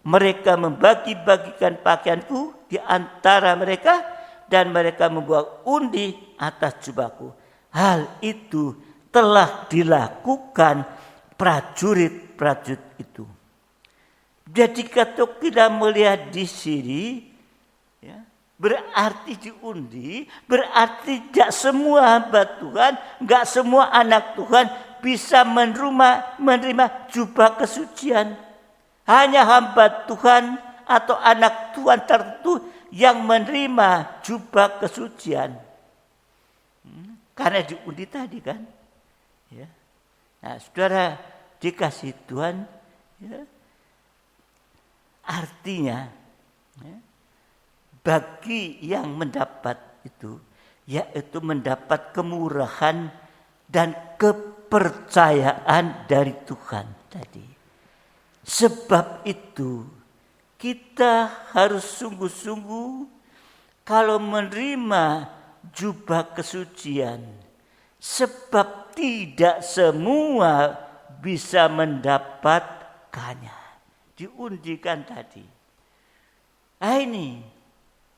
Mereka membagi-bagikan pakaianku di antara mereka, dan mereka membuang undi atas jubahku. Hal itu telah dilakukan prajurit-prajurit itu. Jadi kalau kita melihat di sini, ya, berarti diundi, berarti tidak semua hamba Tuhan, enggak semua anak Tuhan bisa menerima jubah kesucian. Hanya hamba Tuhan atau anak Tuhan tertentu yang menerima jubah kesucian. Karena diundi tadi kan. Ya. Nah, saudara dikasih Tuhan, ya, artinya, ya, bagi yang mendapat itu, yaitu mendapat kemurahan dan kepercayaan dari Tuhan tadi. Sebab itu kita harus sungguh-sungguh kalau menerima jubah kesucian, sebab tidak semua bisa mendapatkannya. Diundikan tadi. Nah, ini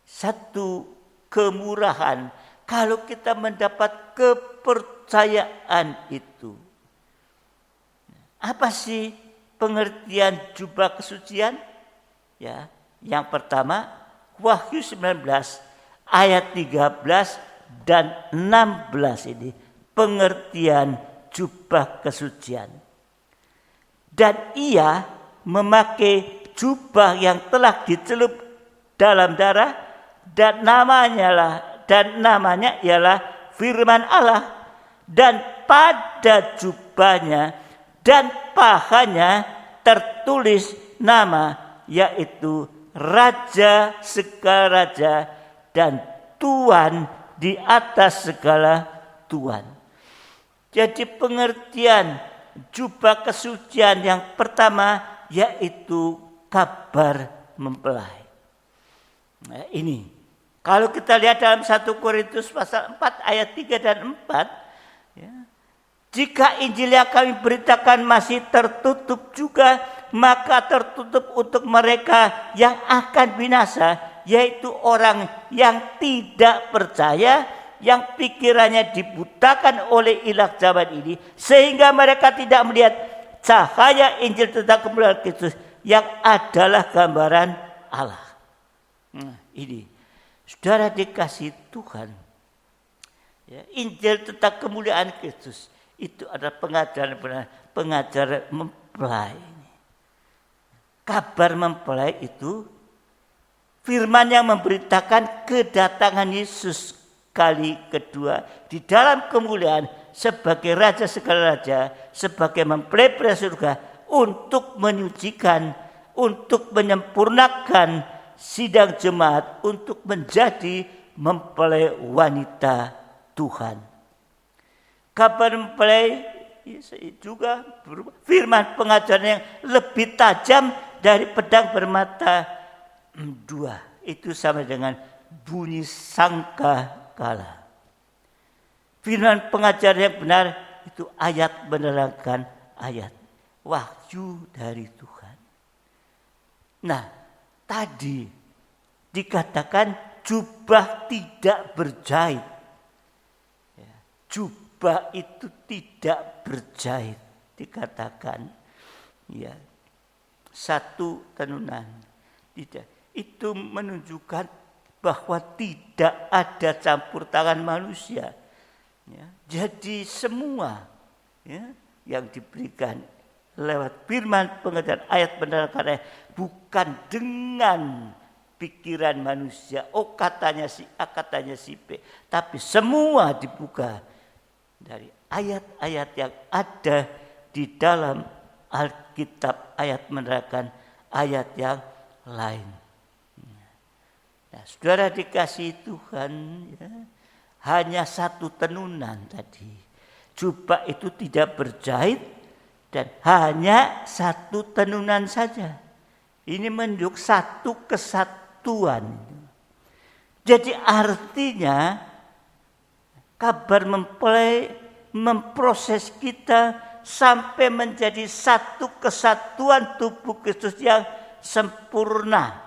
satu kemurahan kalau kita mendapat kepercayaan itu. Apa sih pengertian jubah kesucian? Ya, yang pertama, Wahyu 19 ayat 13 dan 16 ini pengertian jubah kesucian. Dan ia memakai jubah yang telah dicelup dalam darah, dan namanya ialah firman Allah, dan pada jubahnya dan pahanya tertulis nama, yaitu Raja segala raja dan Tuhan di atas segala Tuhan. Jadi pengertian jubah kesucian yang pertama yaitu kabar mempelai. Nah, ini kalau kita lihat dalam 1 Korintus pasal 4 ayat 3 dan 4, ya, jika Injil yang kami beritakan masih tertutup juga, maka tertutup untuk mereka yang akan binasa, yaitu orang yang tidak percaya, yang pikirannya dibutakan oleh ilah zaman ini, sehingga mereka tidak melihat cahaya Injil tentang kemuliaan Kristus yang adalah gambaran Allah. Ini, saudara dikasih Tuhan, ya, Injil tentang kemuliaan Kristus itu adalah pengajaran mempelai. Kabar mempelai itu firman yang memberitakan kedatangan Yesus kali kedua di dalam kemuliaan sebagai Raja segala raja, sebagai mempelai pria surga untuk menyucikan, untuk menyempurnakan sidang jemaat, untuk menjadi mempelai wanita Tuhan. Kabar mempelai juga berupa firman pengajaran yang lebih tajam dari pedang bermata dua. Itu sama dengan bunyi sangka kalah. Firman pengajaran yang benar itu ayat menerangkan ayat. Wahyu dari Tuhan. Nah, tadi dikatakan jubah tidak berjahit. Jubah itu tidak berjahit. Dikatakan ya, satu tenunan. Tidak. Itu menunjukkan bahwa tidak ada campur tangan manusia. Ya, jadi semua ya, yang diberikan lewat firman pengajaran ayat menerangkan ayat bukan dengan pikiran manusia. Oh, katanya si A, katanya si B. Tapi semua dibuka dari ayat-ayat yang ada di dalam Alkitab, ayat menerangkan ayat yang lain. Nah, saudara dikasih Tuhan, ya, hanya satu tenunan tadi. Jubah itu tidak berjahit dan hanya satu tenunan saja. Ini menunjuk satu kesatuan. Jadi artinya kabar mempelai memproses kita sampai menjadi satu kesatuan tubuh Kristus yang sempurna.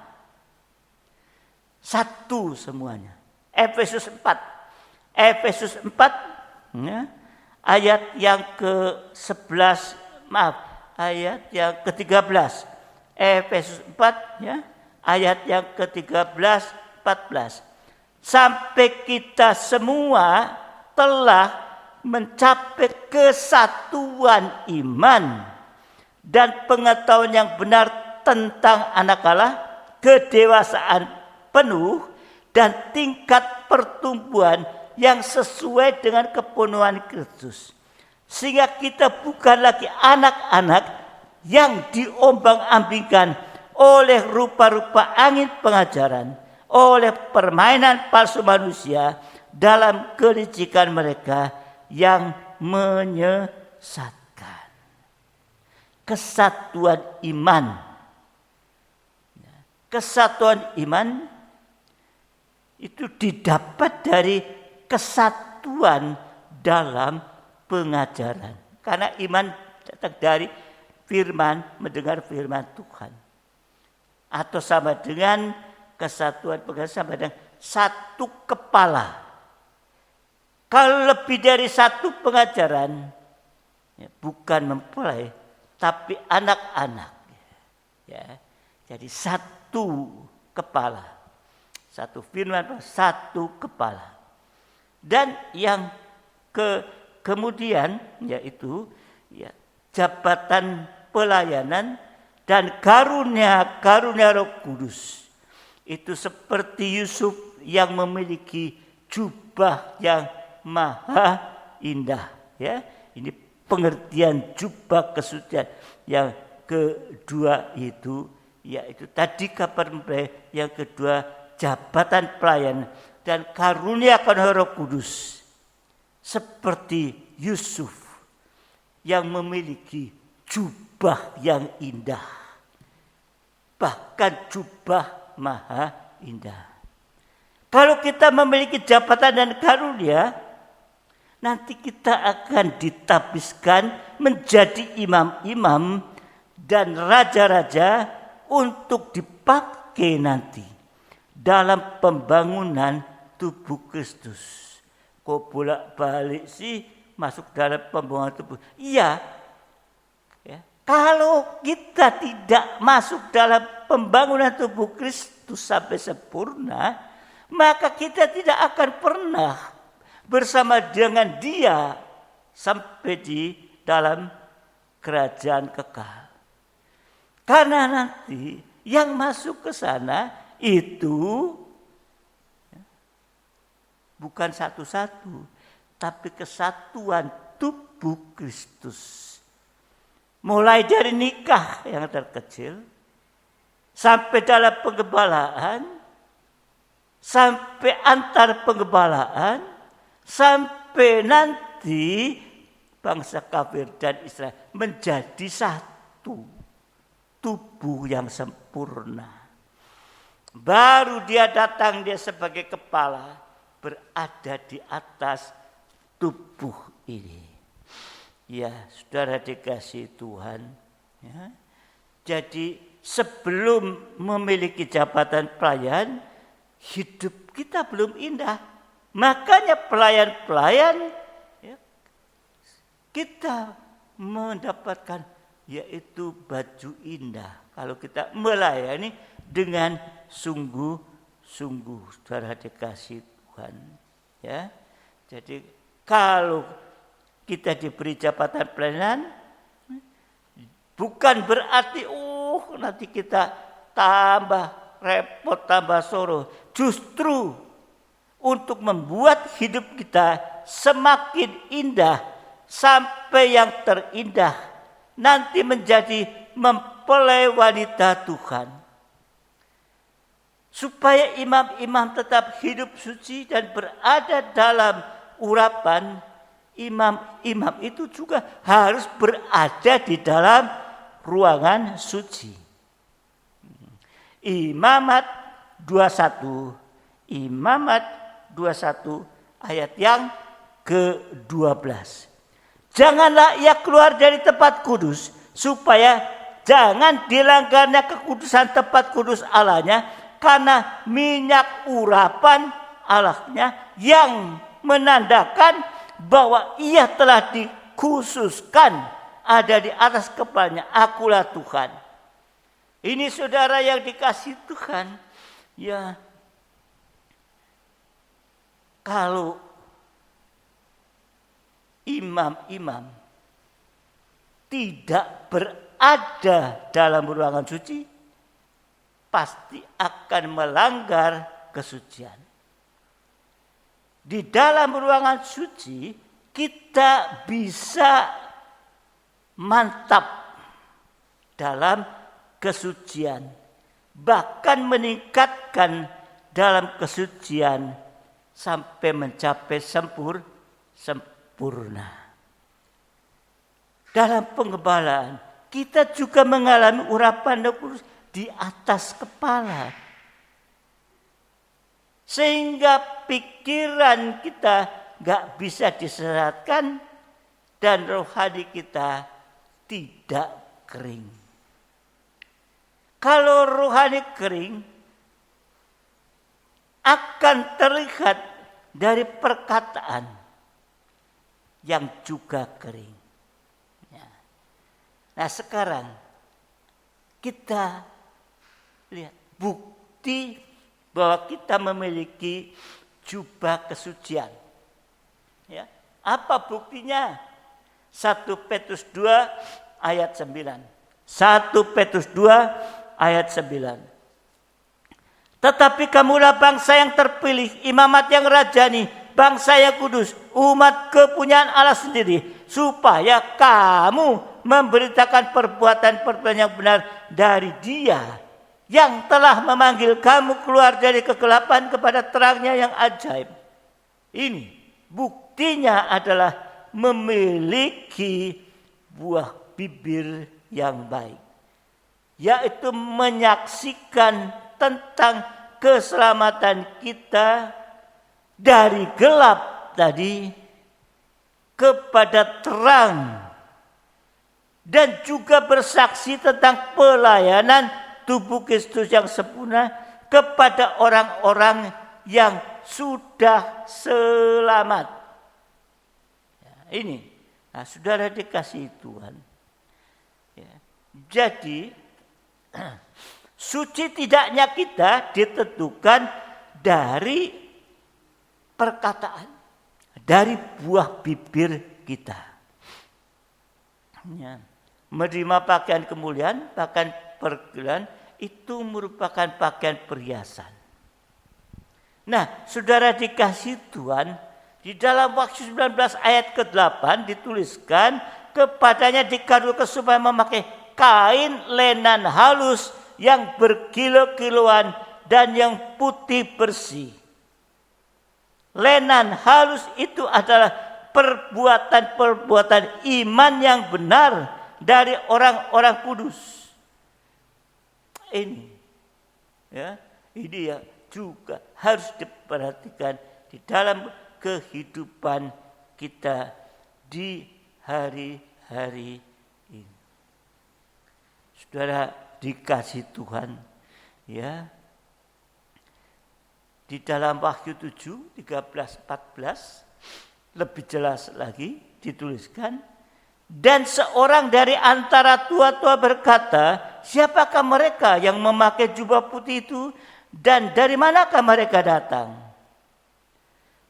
Satu semuanya. Efesus 4 ya, ayat yang ke-11, ayat yang ke-13. Efesus 4 ya, ayat yang ke-13, 14. Sampai kita semua telah mencapai kesatuan iman dan pengetahuan yang benar tentang anak Allah, kedewasaan penuh dan tingkat pertumbuhan yang sesuai dengan kepenuhan Kristus. Sehingga kita bukan lagi anak-anak yang diombang-ambingkan oleh rupa-rupa angin pengajaran, oleh permainan palsu manusia dalam kelicikan mereka yang menyesatkan. Kesatuan iman. Kesatuan iman itu didapat dari kesatuan dalam pengajaran. Karena iman datang dari firman, mendengar firman Tuhan. Atau sama dengan kesatuan pengajaran, sama dengan satu kepala. Kalau lebih dari satu pengajaran, ya, bukan mempelai, tapi anak-anak. Ya, jadi satu kepala. Satu firman, satu kepala. Dan yang kemudian yaitu ya, jabatan pelayanan dan karunia Roh Kudus. Itu seperti Yusuf yang memiliki jubah yang maha indah. Ya, ini pengertian jubah kesucian. Yang kedua itu yaitu tadi kabar mempelai, yang kedua jabatan pelayan dan karunia Roh Kudus seperti Yusuf yang memiliki jubah yang indah, bahkan jubah maha indah. Kalau kita memiliki jabatan dan karunia, nanti kita akan ditabiskan menjadi imam-imam dan raja-raja untuk dipakai nanti dalam pembangunan tubuh Kristus. Kok bolak-balik sih masuk dalam pembangunan tubuh? Iya. Ya. Kalau kita tidak masuk dalam pembangunan tubuh Kristus sampai sempurna, maka kita tidak akan pernah bersama dengan Dia sampai di dalam kerajaan kekal. Karena nanti yang masuk ke sana itu bukan satu-satu, tapi kesatuan tubuh Kristus. Mulai dari nikah yang terkecil, sampai dalam penggembalaan, sampai antar penggembalaan, sampai nanti bangsa kafir dan Israel menjadi satu tubuh yang sempurna. Baru dia datang, dia sebagai kepala berada di atas tubuh ini. Ya, saudara dikasihi Tuhan. Ya. Jadi sebelum memiliki jabatan pelayan, hidup kita belum indah. Makanya pelayan-pelayan ya, kita mendapatkan yaitu baju indah. Kalau kita melayani dengan sungguh-sungguh, saudara dikasihi Tuhan. Ya, jadi kalau kita diberi jabatan pelayanan, bukan berarti nanti kita tambah repot, tambah soro. Justru untuk membuat hidup kita semakin indah sampai yang terindah nanti menjadi mempelai wanita Tuhan. Supaya imam-imam tetap hidup suci dan berada dalam urapan, imam-imam itu juga harus berada di dalam ruangan suci. Imamat 21 ayat yang ke-12. Janganlah ia keluar dari tempat kudus, supaya jangan dilanggarnya kekudusan tempat kudus Allahnya, karena minyak urapan Allahnya yang menandakan bahwa ia telah dikhususkan ada di atas kepalanya. Akulah Tuhan. Ini saudara yang dikasihi Tuhan. Ya, kalau imam-imam tidak berada dalam ruangan suci, pasti akan melanggar kesucian. Di dalam ruangan suci kita bisa mantap dalam kesucian, bahkan meningkatkan dalam kesucian sampai mencapai sempurna. Dalam penggembalaan kita juga mengalami urapan Roh Kudus di atas kepala, sehingga pikiran kita gak bisa disesatkan dan rohani kita tidak kering. Kalau rohani kering akan terlihat dari perkataan yang juga kering. Nah sekarang kita lihat bukti bahwa kita memiliki jubah kesucian. Ya, apa buktinya? 1 Petrus 2 ayat 9. 1 Petrus 2 ayat 9. Tetapi kamulah bangsa yang terpilih, imamat yang rajani, bangsa yang kudus, umat kepunyaan Allah sendiri, supaya kamu memberitakan perbuatan-perbuatan yang benar dari Dia yang telah memanggil kamu keluar dari kegelapan kepada terangnya yang ajaib. Ini buktinya adalah memiliki buah bibir yang baik, yaitu menyaksikan tentang keselamatan kita dari gelap tadi kepada terang, dan juga bersaksi tentang pelayanan tubuh Kristus yang sempurna kepada orang-orang yang sudah selamat. Ya, ini, nah, saudara dikasihi Tuhan. Ya, jadi suci tidaknya kita ditentukan dari perkataan, dari buah bibir kita. Ya. Menerima pakaian kemuliaan, pakaian perkenan itu merupakan pakaian perhiasan. Nah, saudara dikasihi Tuhan, di dalam Wahyu 19 ayat ke-8 dituliskan, kepadanya dikaruniakan supaya memakai kain lenan halus yang berkilo-kiloan dan yang putih bersih. Lenan halus itu adalah perbuatan-perbuatan iman yang benar dari orang-orang kudus. Ini, ya, ini yang juga harus diperhatikan di dalam kehidupan kita di hari-hari ini. Saudara dikasihi Tuhan, ya. Di dalam Wahyu 7, 13, 14 lebih jelas lagi dituliskan, dan seorang dari antara tua-tua berkata, siapakah mereka yang memakai jubah putih itu dan dari manakah mereka datang?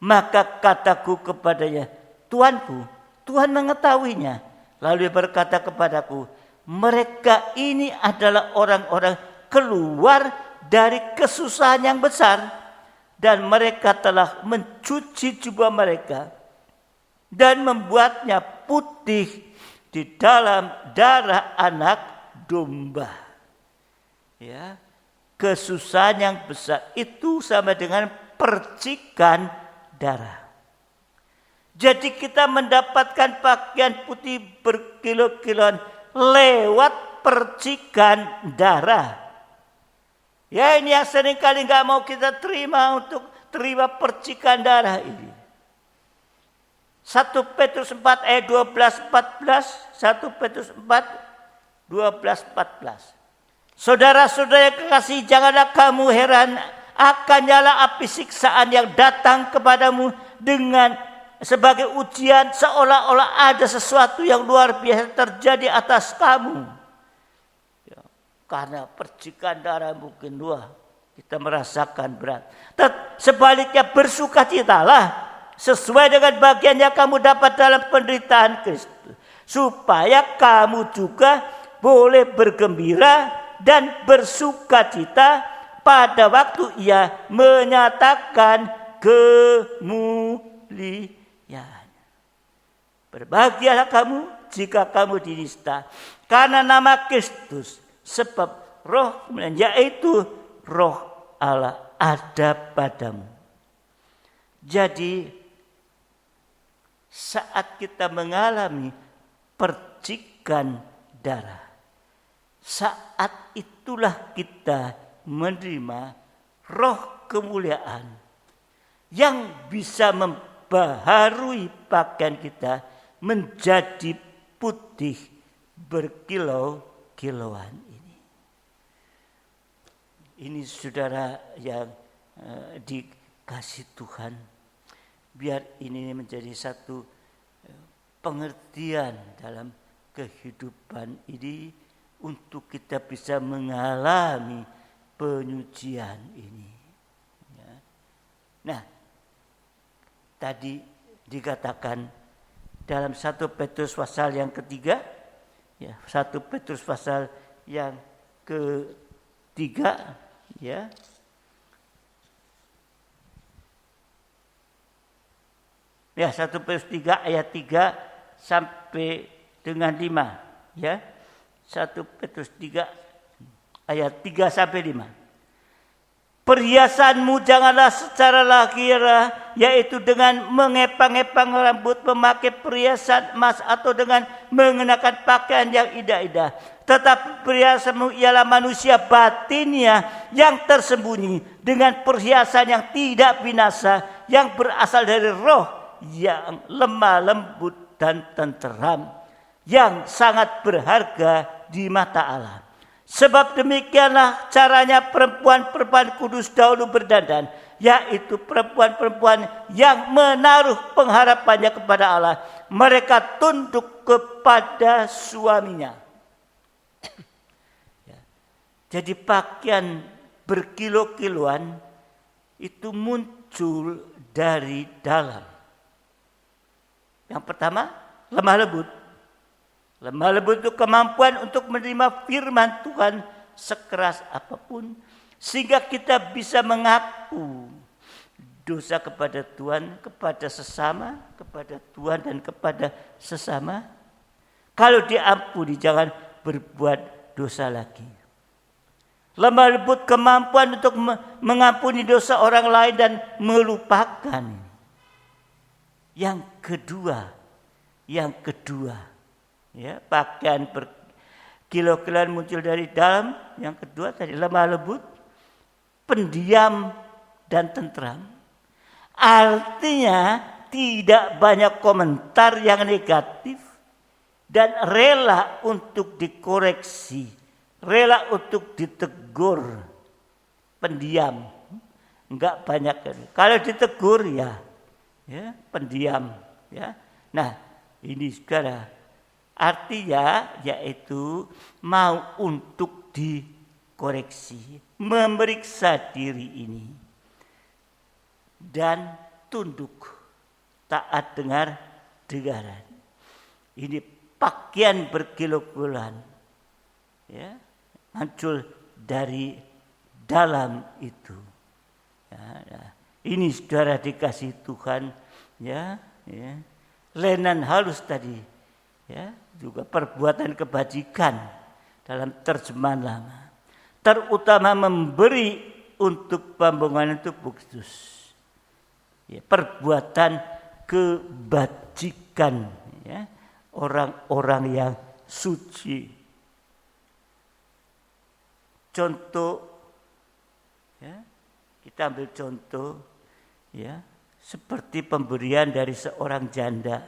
Maka kataku kepadanya, Tuanku, Tuhan mengetahuinya. Lalu dia berkata kepadaku, mereka ini adalah orang-orang keluar dari kesusahan yang besar, dan mereka telah mencuci jubah mereka dan membuatnya putih di dalam darah anak domba. Ya, kesusahan yang besar itu sama dengan percikan darah. Jadi kita mendapatkan pakaian putih berkilo-kiloan lewat percikan darah. Ya, ini yang seringkali nggak mau kita terima, untuk terima percikan darah ini. 1 Petrus 4 ayat 12-14, 1 Petrus 4, 12-14. Saudara-saudara yang kekasih, janganlah kamu heran akan nyala api siksaan yang datang kepadamu dengan sebagai ujian, seolah-olah ada sesuatu yang luar biasa terjadi atas kamu. Karena percikan darah mungkin kita merasakan berat. Sebaliknya bersukacitalah sesuai dengan bagian yang kamu dapat dalam penderitaan Kristus, supaya kamu juga boleh bergembira dan bersukacita pada waktu Ia menyatakan kemuliaan. Berbahagialah kamu jika kamu dinista karena nama Kristus, sebab roh kemuliaan, yaitu roh Allah ada padamu. Jadi saat kita mengalami percikan darah, saat itulah kita menerima roh kemuliaan yang bisa membaharui pakaian kita menjadi putih berkilau-kilauan. Ini saudara yang dikasih Tuhan, biar ini menjadi satu pengertian dalam kehidupan ini untuk kita bisa mengalami penyucian ini. Ya. Nah, tadi dikatakan dalam 1 Petrus pasal yang ketiga, ya, 1 Petrus pasal yang ketiga, ya. Ya, 1 Petrus 3 ayat 3 sampai dengan 5, ya. 1 Petrus 3 ayat 3 sampai 5. Perhiasanmu janganlah secara lahiriah, yaitu dengan mengepang-epang rambut, memakai perhiasan emas, atau dengan mengenakan pakaian yang indah-indah. Tetapi perhiasanmu ialah manusia batinnya yang tersembunyi dengan perhiasan yang tidak binasa, yang berasal dari roh yang lemah lembut dan tenteram, yang sangat berharga di mata Allah. Sebab demikianlah caranya perempuan-perempuan kudus dahulu berdandan, yaitu perempuan-perempuan yang menaruh pengharapannya kepada Allah. Mereka tunduk kepada suaminya. Jadi pakaian berkilo-kiloan itu muncul dari dalam. Yang pertama, lemah lembut. Lemah lembut itu kemampuan untuk menerima firman Tuhan sekeras apapun, sehingga kita bisa mengaku dosa kepada Tuhan, kepada sesama, kepada Tuhan dan kepada sesama. Kalau diampuni, jangan berbuat dosa lagi. Lemah lembut kemampuan untuk mengampuni dosa orang lain dan melupakan. Yang kedua, ya, pakaian berkilo-kiloan muncul dari dalam. Yang kedua tadi lemah lembut, pendiam dan tentram. Artinya tidak banyak komentar yang negatif dan rela untuk dikoreksi, rela untuk ditegur. Pendiam, enggak banyak. Kalau ditegur ya pendiam, ya. Nah, ini saudara, artinya yaitu mau untuk dikoreksi, memeriksa diri ini, dan tunduk, taat dengaran. Ini pakaian berkilo-kiloan, ya, muncul dari dalam itu. Ya. Ini saudara dikasih Tuhan, ya. Lenan halus tadi, ya, juga perbuatan kebajikan dalam terjemahan lama, terutama memberi untuk pembangunan tubuh Kristus. Ya, perbuatan kebajikan, ya, orang-orang yang suci. Contoh, ya, kita ambil contoh, ya, seperti pemberian dari seorang janda.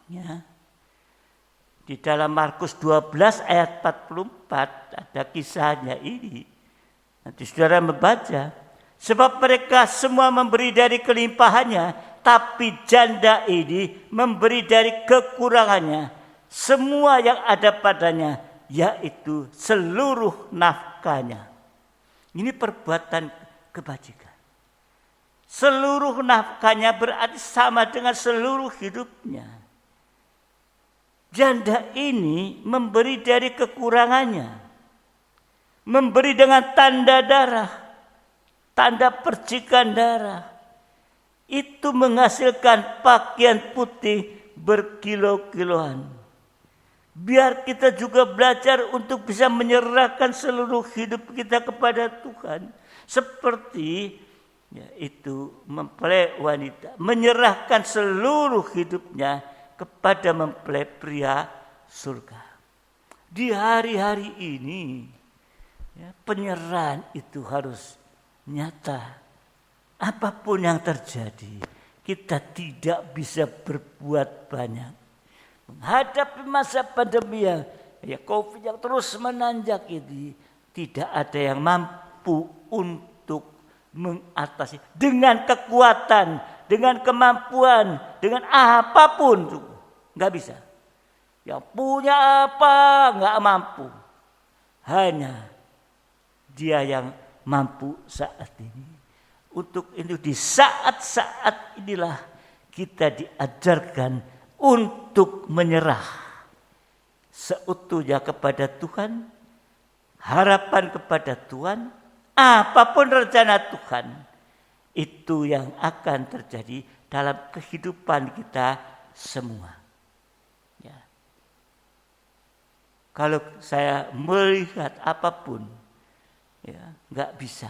Ya. Di dalam Markus 12 ayat 44 ada kisahnya ini. Nanti saudara membaca. Sebab mereka semua memberi dari kelimpahannya, tapi janda ini memberi dari kekurangannya. Semua yang ada padanya, yaitu seluruh nafkahnya. Ini perbuatan kebajikan. Seluruh nafkahnya berarti sama dengan seluruh hidupnya. Janda ini memberi dari kekurangannya. Memberi dengan tanda darah. Tanda percikan darah. Itu menghasilkan pakaian putih berkilo-kiloan. Biar kita juga belajar untuk bisa menyerahkan seluruh hidup kita kepada Tuhan. Seperti yaitu mempelai wanita menyerahkan seluruh hidupnya kepada mempelai pria surga. Di hari-hari ini, ya, penyerahan itu harus nyata. Apapun yang terjadi, kita tidak bisa berbuat banyak. Menghadapi masa pandemi yang COVID yang terus menanjak ini, tidak ada yang mampu untuk mengatasi dengan kekuatan, dengan kemampuan, dengan apapun, nggak bisa. Yang punya apa nggak mampu, hanya Dia yang mampu saat ini. Untuk itu di saat-saat inilah kita diajarkan untuk menyerah seutuhnya kepada Tuhan, harapan kepada Tuhan. Apapun rencana Tuhan, itu yang akan terjadi dalam kehidupan kita semua. Ya. Kalau saya melihat apapun, ya, nggak bisa.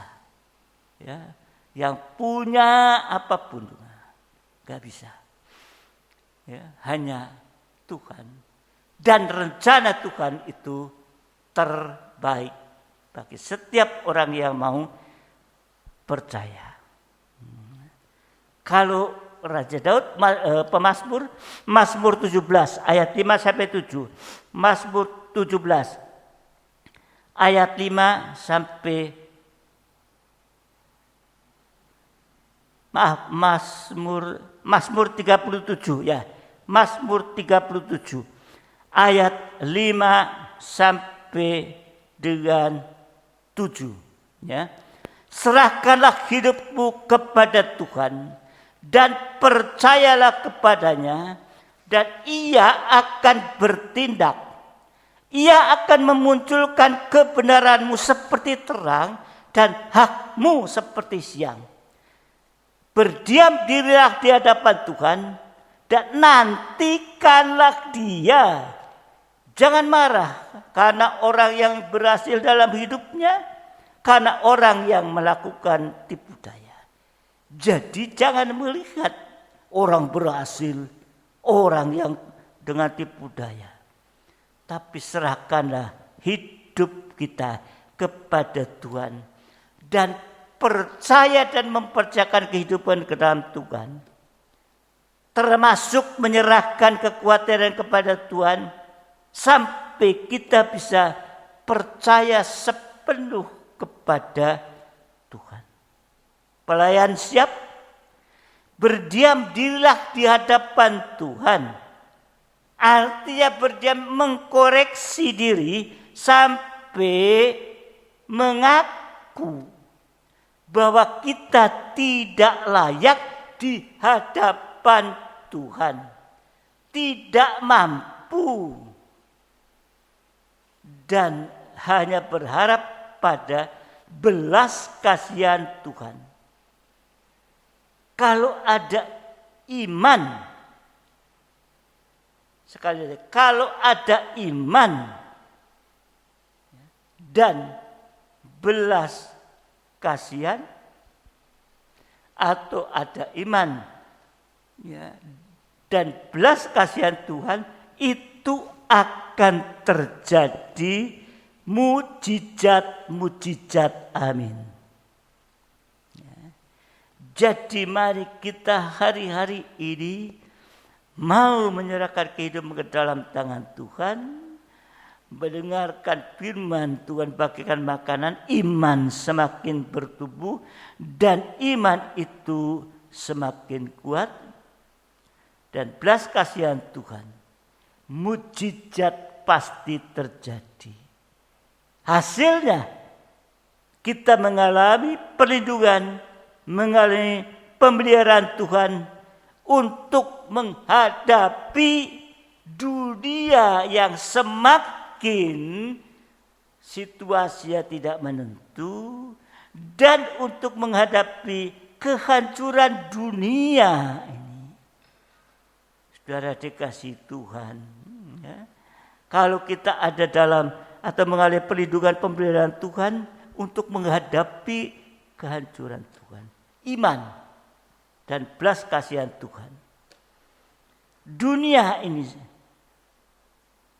Ya. Yang punya apapun, nggak bisa. Ya. Hanya Tuhan. Dan rencana Tuhan itu terbaik bagi setiap orang yang mau percaya. Kalau Raja Daud, pemazmur, Mazmur 17 ayat 5 sampai 7. Mazmur 17. ayat 5 sampai Mazmur 37 ya. Mazmur 37 ayat 5 sampai dengan 7 ya. Serahkanlah hidupmu kepada Tuhan dan percayalah kepadanya, dan Ia akan bertindak. Ia akan memunculkan kebenaranmu seperti terang dan hakmu seperti siang. Berdiam dirilah di hadapan Tuhan dan nantikanlah Dia. Jangan marah karena orang yang berhasil dalam hidupnya, karena orang yang melakukan tipu daya. Jadi jangan melihat orang berhasil, orang yang dengan tipu daya. Tapi serahkanlah hidup kita kepada Tuhan dan percaya dan mempercayakan kehidupan ke dalam Tuhan, termasuk menyerahkan kekhawatiran kepada Tuhan sampai kita bisa percaya sepenuh kepada Tuhan. Pelayan siap, berdiam dirilah di hadapan Tuhan. Artinya berdiam, mengkoreksi diri sampai mengaku bahwa kita tidak layak di hadapan Tuhan, tidak mampu, dan hanya berharap pada belas kasihan Tuhan. Kalau ada iman, sekali lagi, kalau ada iman dan belas kasihan, atau ada iman ya, dan belas kasihan Tuhan, itu akan terjadi mujizat-mujizat. Amin. Ya. Jadi mari kita hari-hari ini mau menyerahkan kehidupan ke dalam tangan Tuhan, mendengarkan firman Tuhan, bagikan makanan, iman semakin bertumbuh dan iman itu semakin kuat, dan belas kasihan Tuhan, mujizat pasti terjadi. Hasilnya kita mengalami perlindungan, mengalami pemeliharaan Tuhan untuk menghadapi dunia yang semakin situasinya tidak menentu, dan untuk menghadapi kehancuran dunia ini. Saudara dikasih Tuhan, ya, kalau kita ada dalam atau mengalami perlindungan pemeliharaan Tuhan untuk menghadapi kehancuran Tuhan, iman dan belas kasihan Tuhan, dunia ini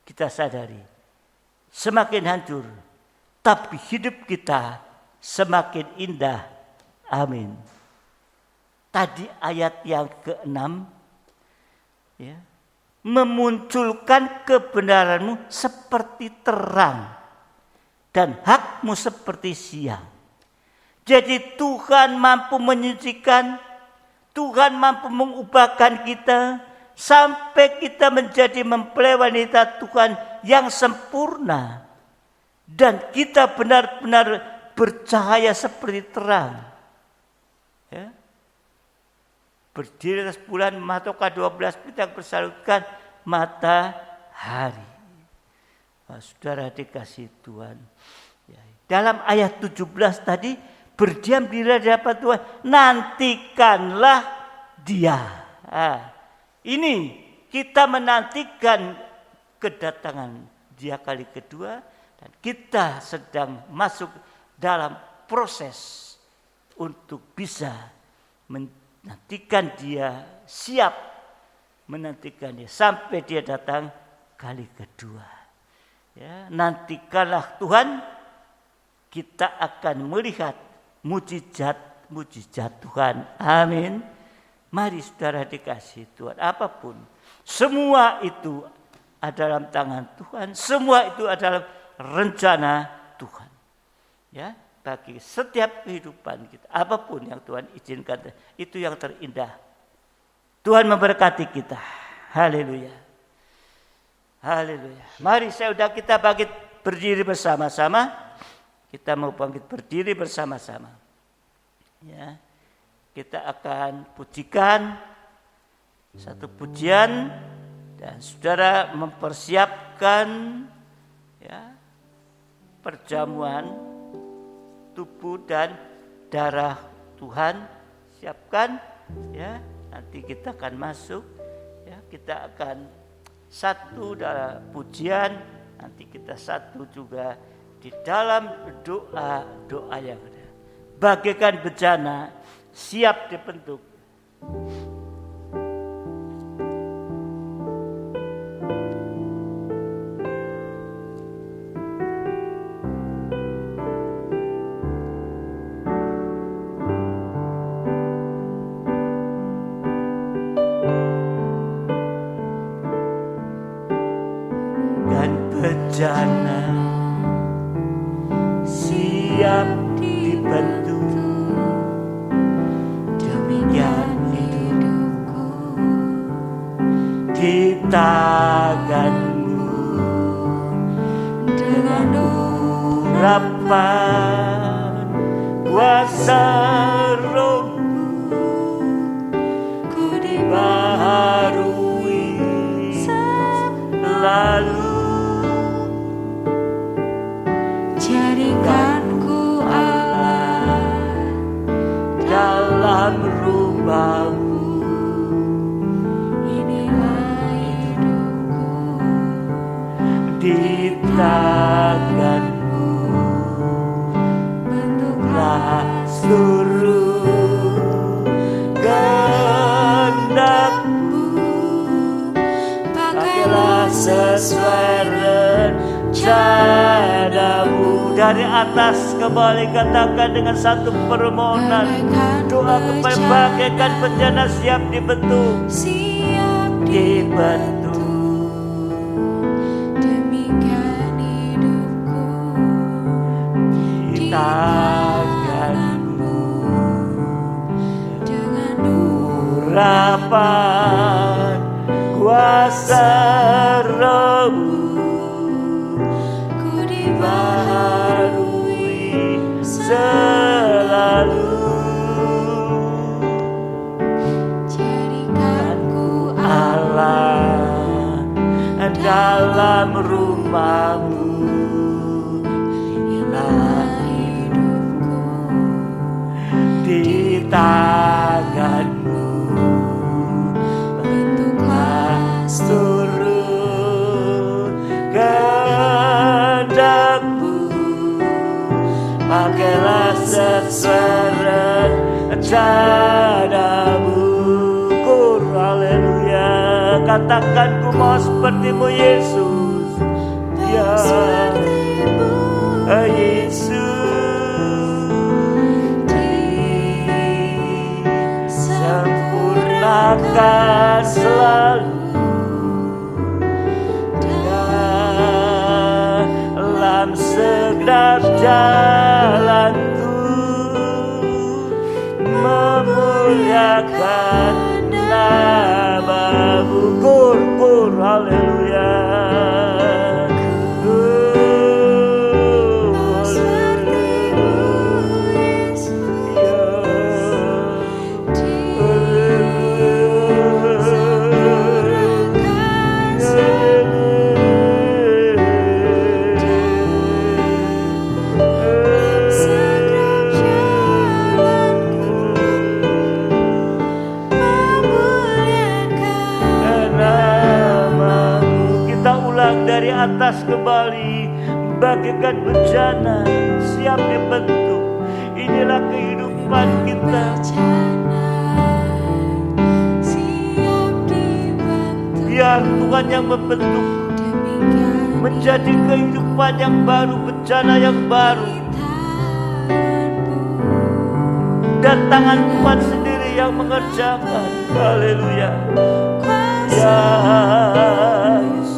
kita sadari semakin hancur, tapi hidup kita semakin indah. Amin. Tadi ayat yang ke-6 ya, memunculkan kebenaranmu seperti terang dan hakmu seperti siang. Jadi Tuhan mampu menyucikan, Tuhan mampu mengubahkan kita sampai kita menjadi mempelai wanita Tuhan yang sempurna, dan kita benar-benar bercahaya seperti terang. Ya. Berdiri atas bulan, matoka 12 bintang bersalutkan matahari. Saudara dikasih Tuhan. Ya. Dalam ayat 17 tadi, berdiam diri di hadapan Tuhan, nantikanlah Dia. Ini kita menantikan kedatangan Dia kali kedua, dan kita sedang masuk dalam proses untuk bisa menantikan Dia, siap menantikan Dia sampai Dia datang kali kedua. Ya, nantikanlah Tuhan, kita akan melihat mujizat-mujizat Tuhan. Amin. Mari saudara dikasih Tuhan, apapun, semua itu ada dalam tangan Tuhan, semua itu adalah rencana Tuhan. Ya, bagi setiap kehidupan kita, apapun yang Tuhan izinkan, itu yang terindah. Tuhan memberkati kita. Haleluya. Haleluya. Mari saudara kita bangkit berdiri bersama-sama. Kita mau bangkit berdiri bersama-sama. Ya. Kita akan pujikan satu pujian dan saudara mempersiapkan ya, perjamuan tubuh dan darah Tuhan. Siapkan ya, nanti kita akan masuk ya, kita akan satu dalam pujian, nanti kita satu juga di dalam doa yang ada. Bagaikan bejana siap dibentuk. Dan bejana siap dibentuk. Di tanganmu dengan urapan kuasa Roh-Mu, ku dibaharui selalu. Jadikanku Allah dalam rumah-Mu. Di tanganmu bentuklah seluruh kehendak-Mu, pakailah sesuai rencana-Mu. Dari atas kembali katakan dengan satu permohonan doa kepada bagaikan bejana siap dibentuk, dibentuk. Tanganmu dengan urapan kuasa Roh-Mu, ku dibaharui selalu. Jadikanku Allah dalam rumah-Mu. Di tanganmu bentuklah seluruh kehendak-Mu, pakailah sesuai rencana-Mu. Haleluya. Katakan ku mau seperti-Mu Yesus, ya Yesus. Sempurnakan selalu dalam segenap jalanku, memuliakan nama-Mu. Kur, haleluya. Dari atas kembali bagaikan bejana siap dibentuk. Inilah kehidupan kita. Biar Tuhan yang membentuk menjadi kehidupan yang baru, bejana yang baru. Dan tangan Tuhan sendiri yang mengerjakan. Haleluya. Ya Yesus.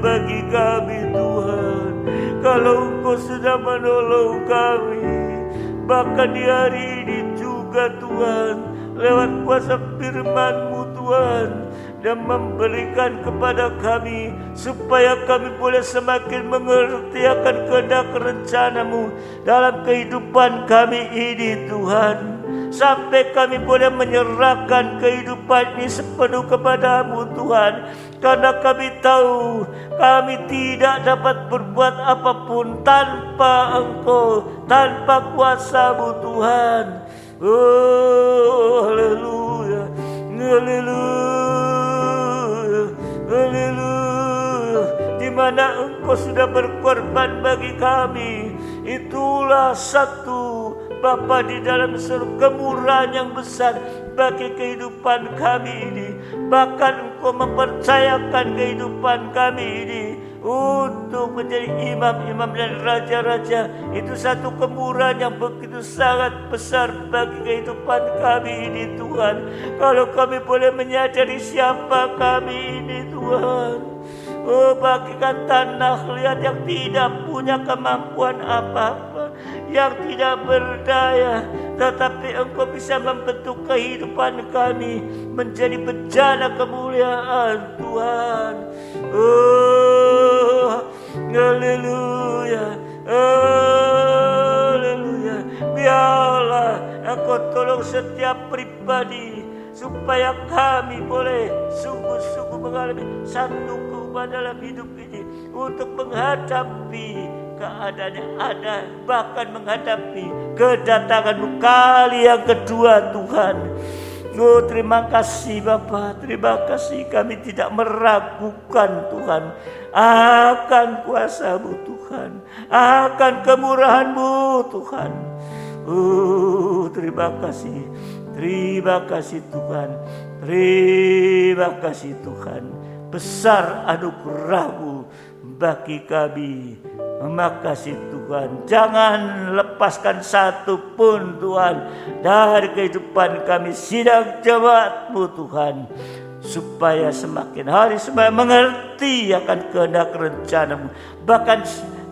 bagi kami Tuhan. Kalau Engkau sudah menolong kami, bahkan di hari ini juga Tuhan, lewat kuasa firman-Mu Tuhan, dan memberikan kepada kami supaya kami boleh semakin mengerti akan kehendak rencana-Mu dalam kehidupan kami ini Tuhan, sampai kami boleh menyerahkan kehidupan ini sepenuh kepada-Mu Tuhan, karena kami tahu kami tidak dapat berbuat apapun tanpa Engkau, tanpa kuasa-Mu Tuhan. Oh, haleluya, haleluya, haleluya. Di mana Engkau sudah berkorban bagi kami, itulah satu Bapa di dalam surga, kemurahan yang besar bagi kehidupan kami ini. Bahkan Engkau mempercayakan kehidupan kami ini untuk menjadi imam-imam dan raja-raja. Itu satu kemurahan yang begitu sangat besar bagi kehidupan kami ini Tuhan. Kalau kami boleh menyadari siapa kami ini Tuhan, oh, bagikan tanah liat yang tidak punya kemampuan apa-apa, yang tidak berdaya, tetapi Engkau bisa membentuk kehidupan kami menjadi bejana kemuliaan Tuhan. Oh, haleluya, haleluya. Biarlah Engkau tolong setiap pribadi supaya kami boleh sungguh-sungguh mengalami satu perubahan dalam hidup ini untuk menghadapi keadaan yang ada, bahkan menghadapi kedatangan-Mu kali yang kedua Tuhan. Oh, terima kasih Bapa, terima kasih kami tidak meragukan Tuhan akan kuasa-Mu Tuhan, akan kemurahan-Mu Tuhan. Oh, terima kasih Tuhan, terima kasih Tuhan. Besar anugerah-Mu bagi kami. Terima kasih Tuhan. Jangan lepaskan satu pun Tuhan dari kehidupan kami sidang jemaat-Mu Tuhan, supaya semakin hari semakin mengerti akan kehendak rencana-Mu. Bahkan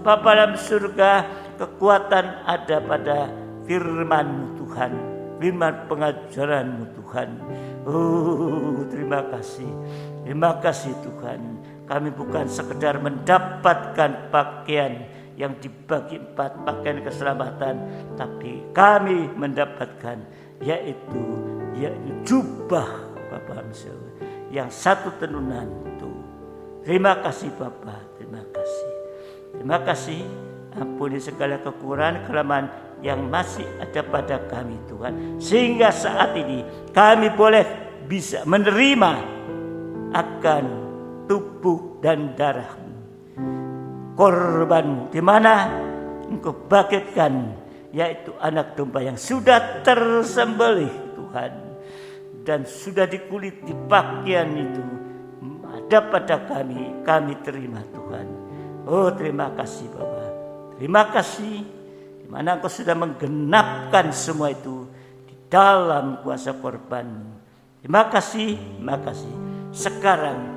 Bapa dalam surga, kekuatan ada pada firman-Mu Tuhan, firman pengajaran-Mu Tuhan. Oh, terima kasih Tuhan. Kami bukan sekedar mendapatkan pakaian yang dibagi 4, pakaian keselamatan, tapi kami mendapatkan yaitu jubah Bapa yang satu tenunan itu. Terima kasih Bapa, terima kasih. Terima kasih, ampuni segala kekurangan kelemahan yang masih ada pada kami Tuhan, sehingga saat ini kami boleh bisa menerima akan tubuh dan darah-Mu, korban-Mu, di mana Engkau bagikan, yaitu anak domba yang sudah tersembelih Tuhan, dan sudah dikuliti pakaian itu ada pada kami terima Tuhan. Oh, terima kasih Bapa, terima kasih, di mana Engkau sudah menggenapkan semua itu di dalam kuasa korban-Mu. Terima kasih. Sekarang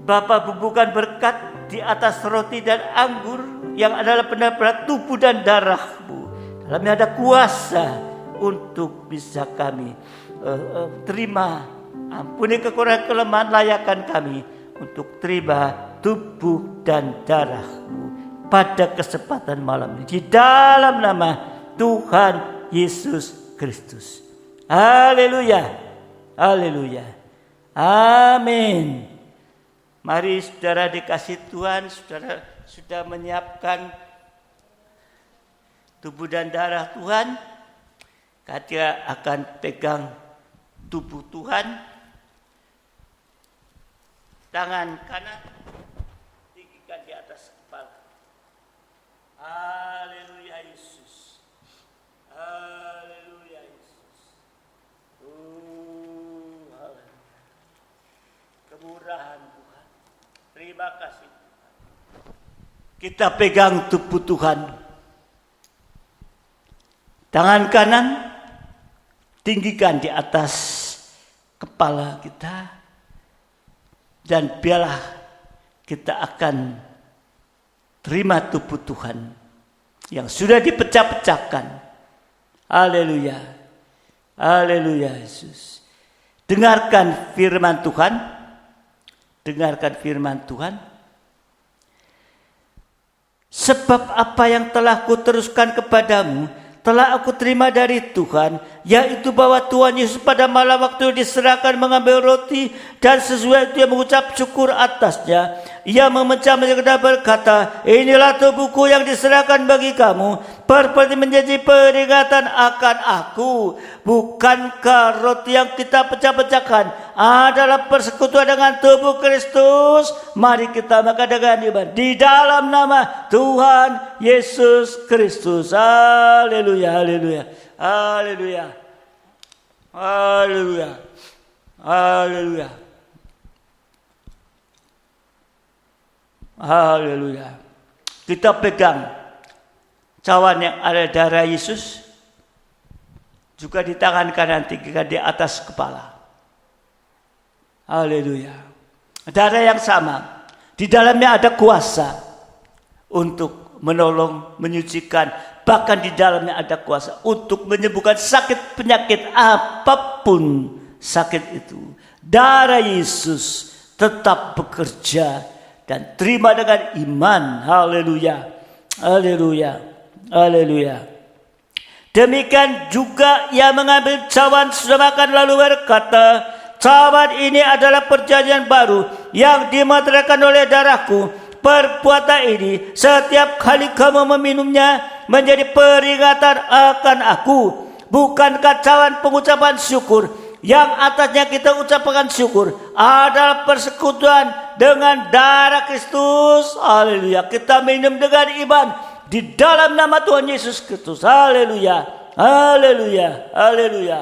Bapa bubuhkan berkat di atas roti dan anggur yang adalah benar-benar tubuh dan darah-Mu. Dalamnya ada kuasa untuk bisa kami terima. Ampuni kekurangan kelemahan, layakkan kami untuk terima tubuh dan darah-Mu pada kesempatan malam ini, di dalam nama Tuhan Yesus Kristus. Haleluya, haleluya, amin. Mari saudara dikasih Tuhan, saudara sudah menyiapkan tubuh dan darah Tuhan. Kita akan pegang tubuh Tuhan. Tangan kanan tinggikan di atas kepala. Haleluya Yesus. Haleluya Yesus. Kemurahan Tuhan. Terima kasih. Kita pegang tubuh Tuhan. Tangan kanan tinggikan di atas kepala kita. Dan biarlah kita akan terima tubuh Tuhan yang sudah dipecah-pecahkan. Haleluya. Haleluya Yesus. Dengarkan firman Tuhan. Dengarkan firman Tuhan. Sebab apa yang telah kuteruskan kepadamu telah aku terima dari Tuhan, yaitu bahwa Tuhan Yesus pada malam waktu diserahkan mengambil roti, dan sesuai itu ia mengucap syukur atasnya. Ia memecah-mecah dan berkata, inilah tubuhku yang diserahkan bagi kamu, seperti menjadi peringatan akan aku. Bukankah roti yang kita pecah-pecahkan adalah persekutuan dengan tubuh Kristus? Mari kita makan dengan iman di dalam nama Tuhan Yesus Kristus. Haleluya, haleluya, haleluya, haleluya, haleluya, haleluya. Kita pegang cawan yang ada darah Yesus, juga di tangan kanan kita di atas kepala. Haleluya. Darah yang sama, di dalamnya ada kuasa untuk menolong, menyucikan, bahkan di dalamnya ada kuasa untuk menyembuhkan sakit penyakit apapun sakit itu. Darah Yesus tetap bekerja dan terima dengan iman. Haleluya. Haleluya. Haleluya. Demikian juga ia mengambil cawan sudah makan lalu berkata, cawan ini adalah perjanjian baru yang dimeteraikan oleh darahku. Perbuatan ini setiap kali kamu meminumnya menjadi peringatan akan aku. Bukankah cawan pengucapan syukur yang atasnya kita ucapkan syukur adalah persekutuan dengan darah Kristus? Haleluya. Kita minum dengan iman di dalam nama Tuhan Yesus Kristus. Haleluya. Haleluya. Haleluya.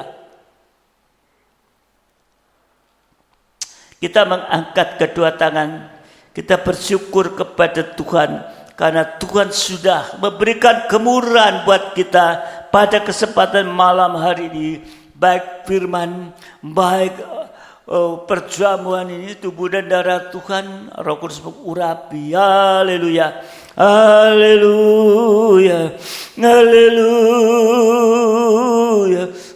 Kita mengangkat kedua tangan. Kita bersyukur kepada Tuhan karena Tuhan sudah memberikan kemurahan buat kita pada kesempatan malam hari ini. Baik firman, baik perjamuan ini, tubuh dan darah Tuhan, Roh Kudus mengurapi. Haleluya. Haleluya. Haleluya.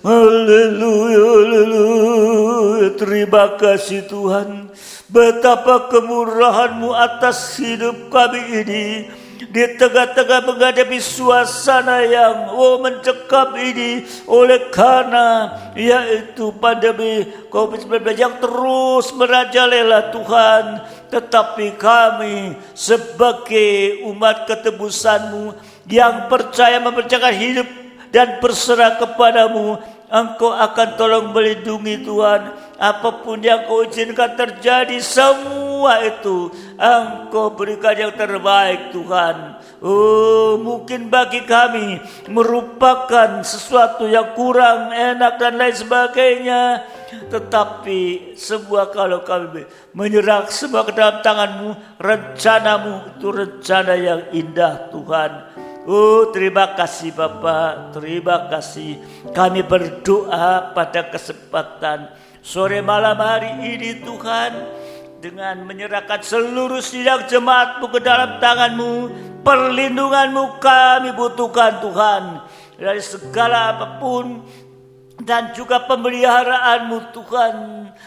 Haleluya. Haleluya. Terima kasih Tuhan. Betapa kemurahan-Mu atas hidup kami ini. Di tengah-tengah menghadapi suasana yang mencekam ini, oleh karena yaitu pandemi COVID-19 yang terus merajalela Tuhan. Tetapi kami sebagai umat ketebusan-Mu yang percaya mempercayakan hidup dan berserah kepadamu, Engkau akan tolong melindungi Tuhan. Apapun yang Kau izinkan terjadi, semua itu Engkau berikan yang terbaik Tuhan. Oh, mungkin bagi kami merupakan sesuatu yang kurang enak dan lain sebagainya. Tetapi semua kalau kami menyerah semua ke dalam tangan-Mu, rencana-Mu itu rencana yang indah Tuhan. Oh, terima kasih Bapa, terima kasih. Kami berdoa pada kesempatan sore malam hari ini Tuhan, dengan menyerahkan seluruh sidang jemaat-Mu ke dalam tangan-Mu. Perlindungan-Mu kami butuhkan Tuhan, dari segala apapun, dan juga pemeliharaan-Mu Tuhan.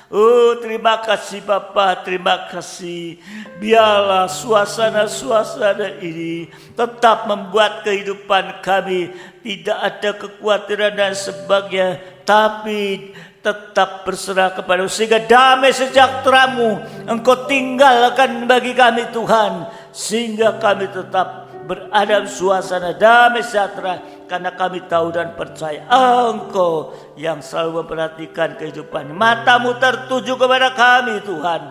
Oh, terima kasih Bapa, terima kasih. Biarlah suasana-suasana ini tetap membuat kehidupan kami tidak ada kekhawatiran dan sebagainya, tapi tetap berserah kepada-Mu, sehingga damai sejahtera-Mu Engkau tinggalkan bagi kami Tuhan, sehingga kami tetap berada di suasana damai sejahtera, karena kami tahu dan percaya Engkau yang selalu memperhatikan kehidupan. Mata-Mu tertuju kepada kami Tuhan.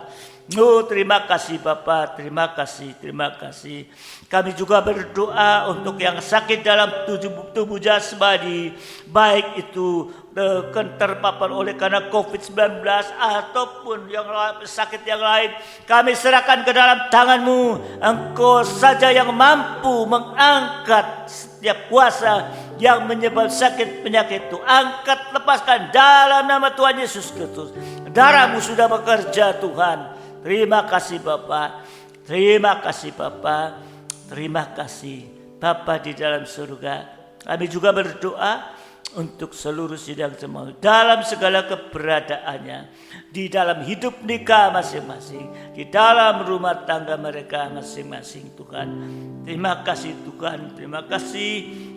Oh, terima kasih Bapa, terima kasih, terima kasih. Kami juga berdoa untuk yang sakit dalam tubuh jasmani, baik itu terpapar oleh karena COVID-19 ataupun yang sakit yang lain. Kami serahkan ke dalam tangan-Mu. Engkau saja yang mampu mengangkat setiap kuasa yang menyebabkan sakit penyakit itu. Angkat, lepaskan dalam nama Tuhan Yesus Kristus. Darah-Mu sudah bekerja Tuhan. Terima kasih Bapa. Terima kasih Bapa, terima kasih Bapa di dalam surga. Kami juga berdoa untuk seluruh sidang jemaat dalam segala keberadaannya, di dalam hidup nikah masing-masing, di dalam rumah tangga mereka masing-masing Tuhan. Terima kasih Tuhan, terima kasih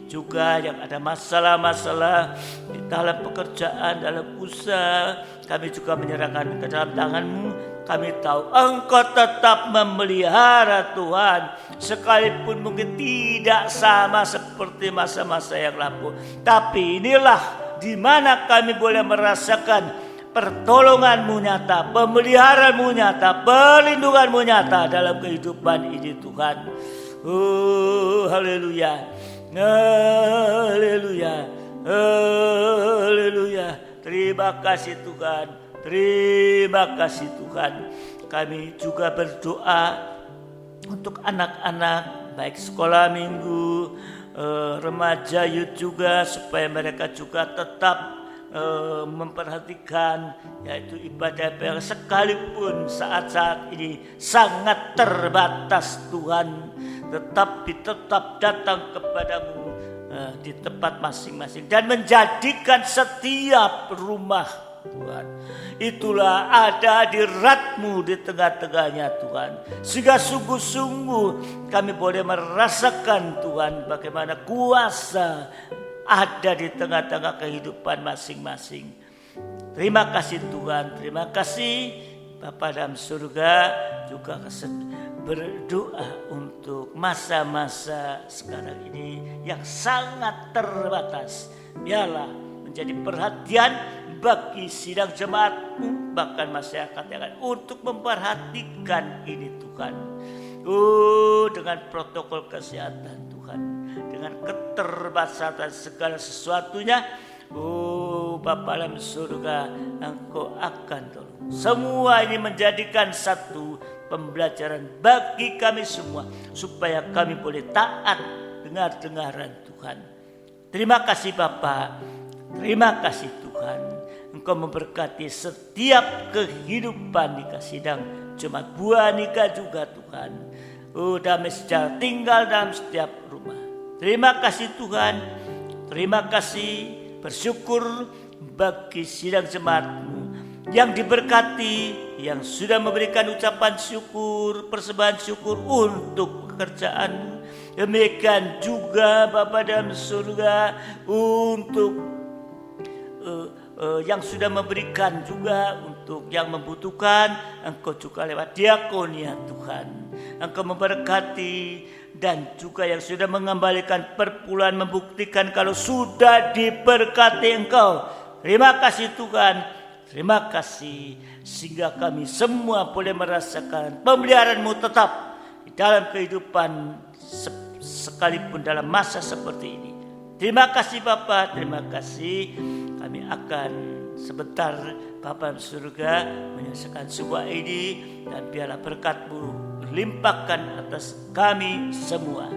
juga yang ada masalah-masalah di dalam pekerjaan, dalam usaha, kami juga menyerahkan ke dalam tangan-Mu. Kami tahu Engkau tetap memelihara Tuhan, sekalipun mungkin tidak sama seperti masa-masa yang lalu. Tapi inilah di mana kami boleh merasakan pertolongan-Mu nyata, pemeliharaan-Mu nyata, perlindungan-Mu nyata dalam kehidupan ini Tuhan. Oh, haleluya, haleluya, haleluya. Terima kasih Tuhan, terima kasih Tuhan. Kami juga berdoa untuk anak-anak, baik sekolah minggu, remaja, youth juga, supaya mereka juga tetap memperhatikan yaitu ibadah yang sekalipun saat-saat ini sangat terbatas Tuhan, tetapi tetap datang kepadamu di tempat masing-masing dan menjadikan setiap rumah Tuhan itulah ada hadirat-Mu di tengah-tengahnya Tuhan, sehingga sungguh-sungguh kami boleh merasakan Tuhan bagaimana kuasa ada di tengah-tengah kehidupan masing-masing. Terima kasih Tuhan, terima kasih Bapa dalam surga. Juga berdoa untuk masa-masa sekarang ini yang sangat terbatas. Biarlah menjadi perhatian bagi sidang jemaat-Mu, bahkan masyarakat yang lain, untuk memperhatikan ini Tuhan. Oh, dengan protokol kesehatan Tuhan, dengan keterbatasan segala sesuatunya. Oh Bapa dalam surga, Engkau akan tolong. Semua ini menjadikan satu pembelajaran bagi kami semua, supaya kami boleh taat dengar-dengaran Tuhan. Terima kasih Bapa, terima kasih Tuhan. Engkau memberkati setiap kehidupan nikah sidang jemaat buah nikah juga Tuhan. Oh, damai sejahtera tinggal dalam setiap rumah. Terima kasih Tuhan, terima kasih. Bersyukur bagi sidang jemaat-Mu yang diberkati, yang sudah memberikan ucapan syukur, persembahan syukur untuk pekerjaan-Mu. Demikian juga Bapa dalam surga untuk yang sudah memberikan juga untuk yang membutuhkan. Engkau juga lewat diakonia Tuhan, Engkau memberkati. Dan juga yang sudah mengembalikan perpuluhan, membuktikan kalau sudah diberkati Engkau. Terima kasih Tuhan, terima kasih. Sehingga kami semua boleh merasakan pemeliharaan-Mu tetap di dalam kehidupan, sekalipun dalam masa seperti ini. Terima kasih Bapa, terima kasih. Kami akan sebentar Bapa di surga menyelesaikan sebuah ini, dan biarlah berkat-Mu limpahkan atas kami semua.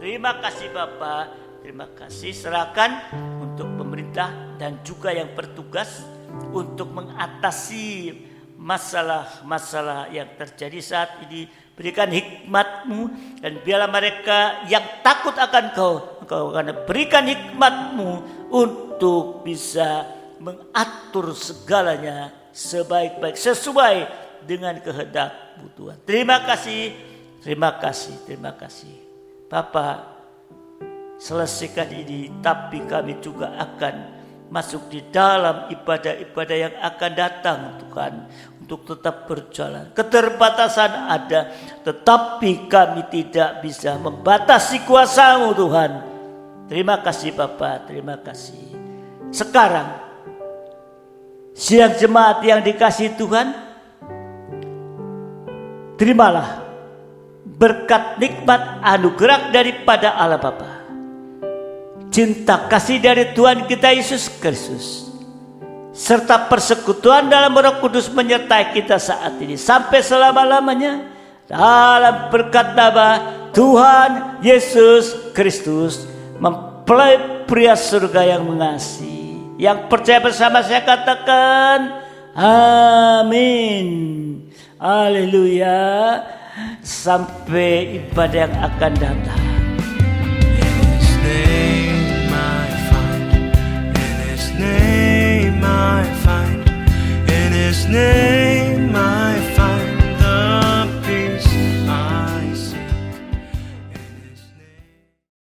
Terima kasih Bapa, terima kasih. Serahkan untuk pemerintah dan juga yang bertugas untuk mengatasi masalah-masalah yang terjadi saat ini. Berikan hikmat-Mu, dan biarlah mereka yang takut akan Engkau akan berikan hikmat-Mu untuk bisa mengatur segalanya sebaik-baik sesuai dengan kehendak Tuhan. Terima kasih, terima kasih, terima kasih. Bapa, selesaikan ini, tapi kami juga akan masuk di dalam ibadah-ibadah yang akan datang Tuhan, untuk tetap berjalan. Keterbatasan ada, tetapi kami tidak bisa membatasi kuasa-Mu Tuhan. Terima kasih Bapa, terima kasih. Sekarang sidang jemaat yang dikasihi Tuhan, terimalah berkat nikmat anugerah daripada Allah Bapa, cinta kasih dari Tuhan kita Yesus Kristus, serta persekutuan dalam Roh Kudus menyertai kita saat ini sampai selama-lamanya, dalam berkat nama Tuhan Yesus Kristus, mempelai pria surga yang mengasihi. Yang percaya bersama saya katakan amin. Haleluya. sampai ibadah yang akan datang.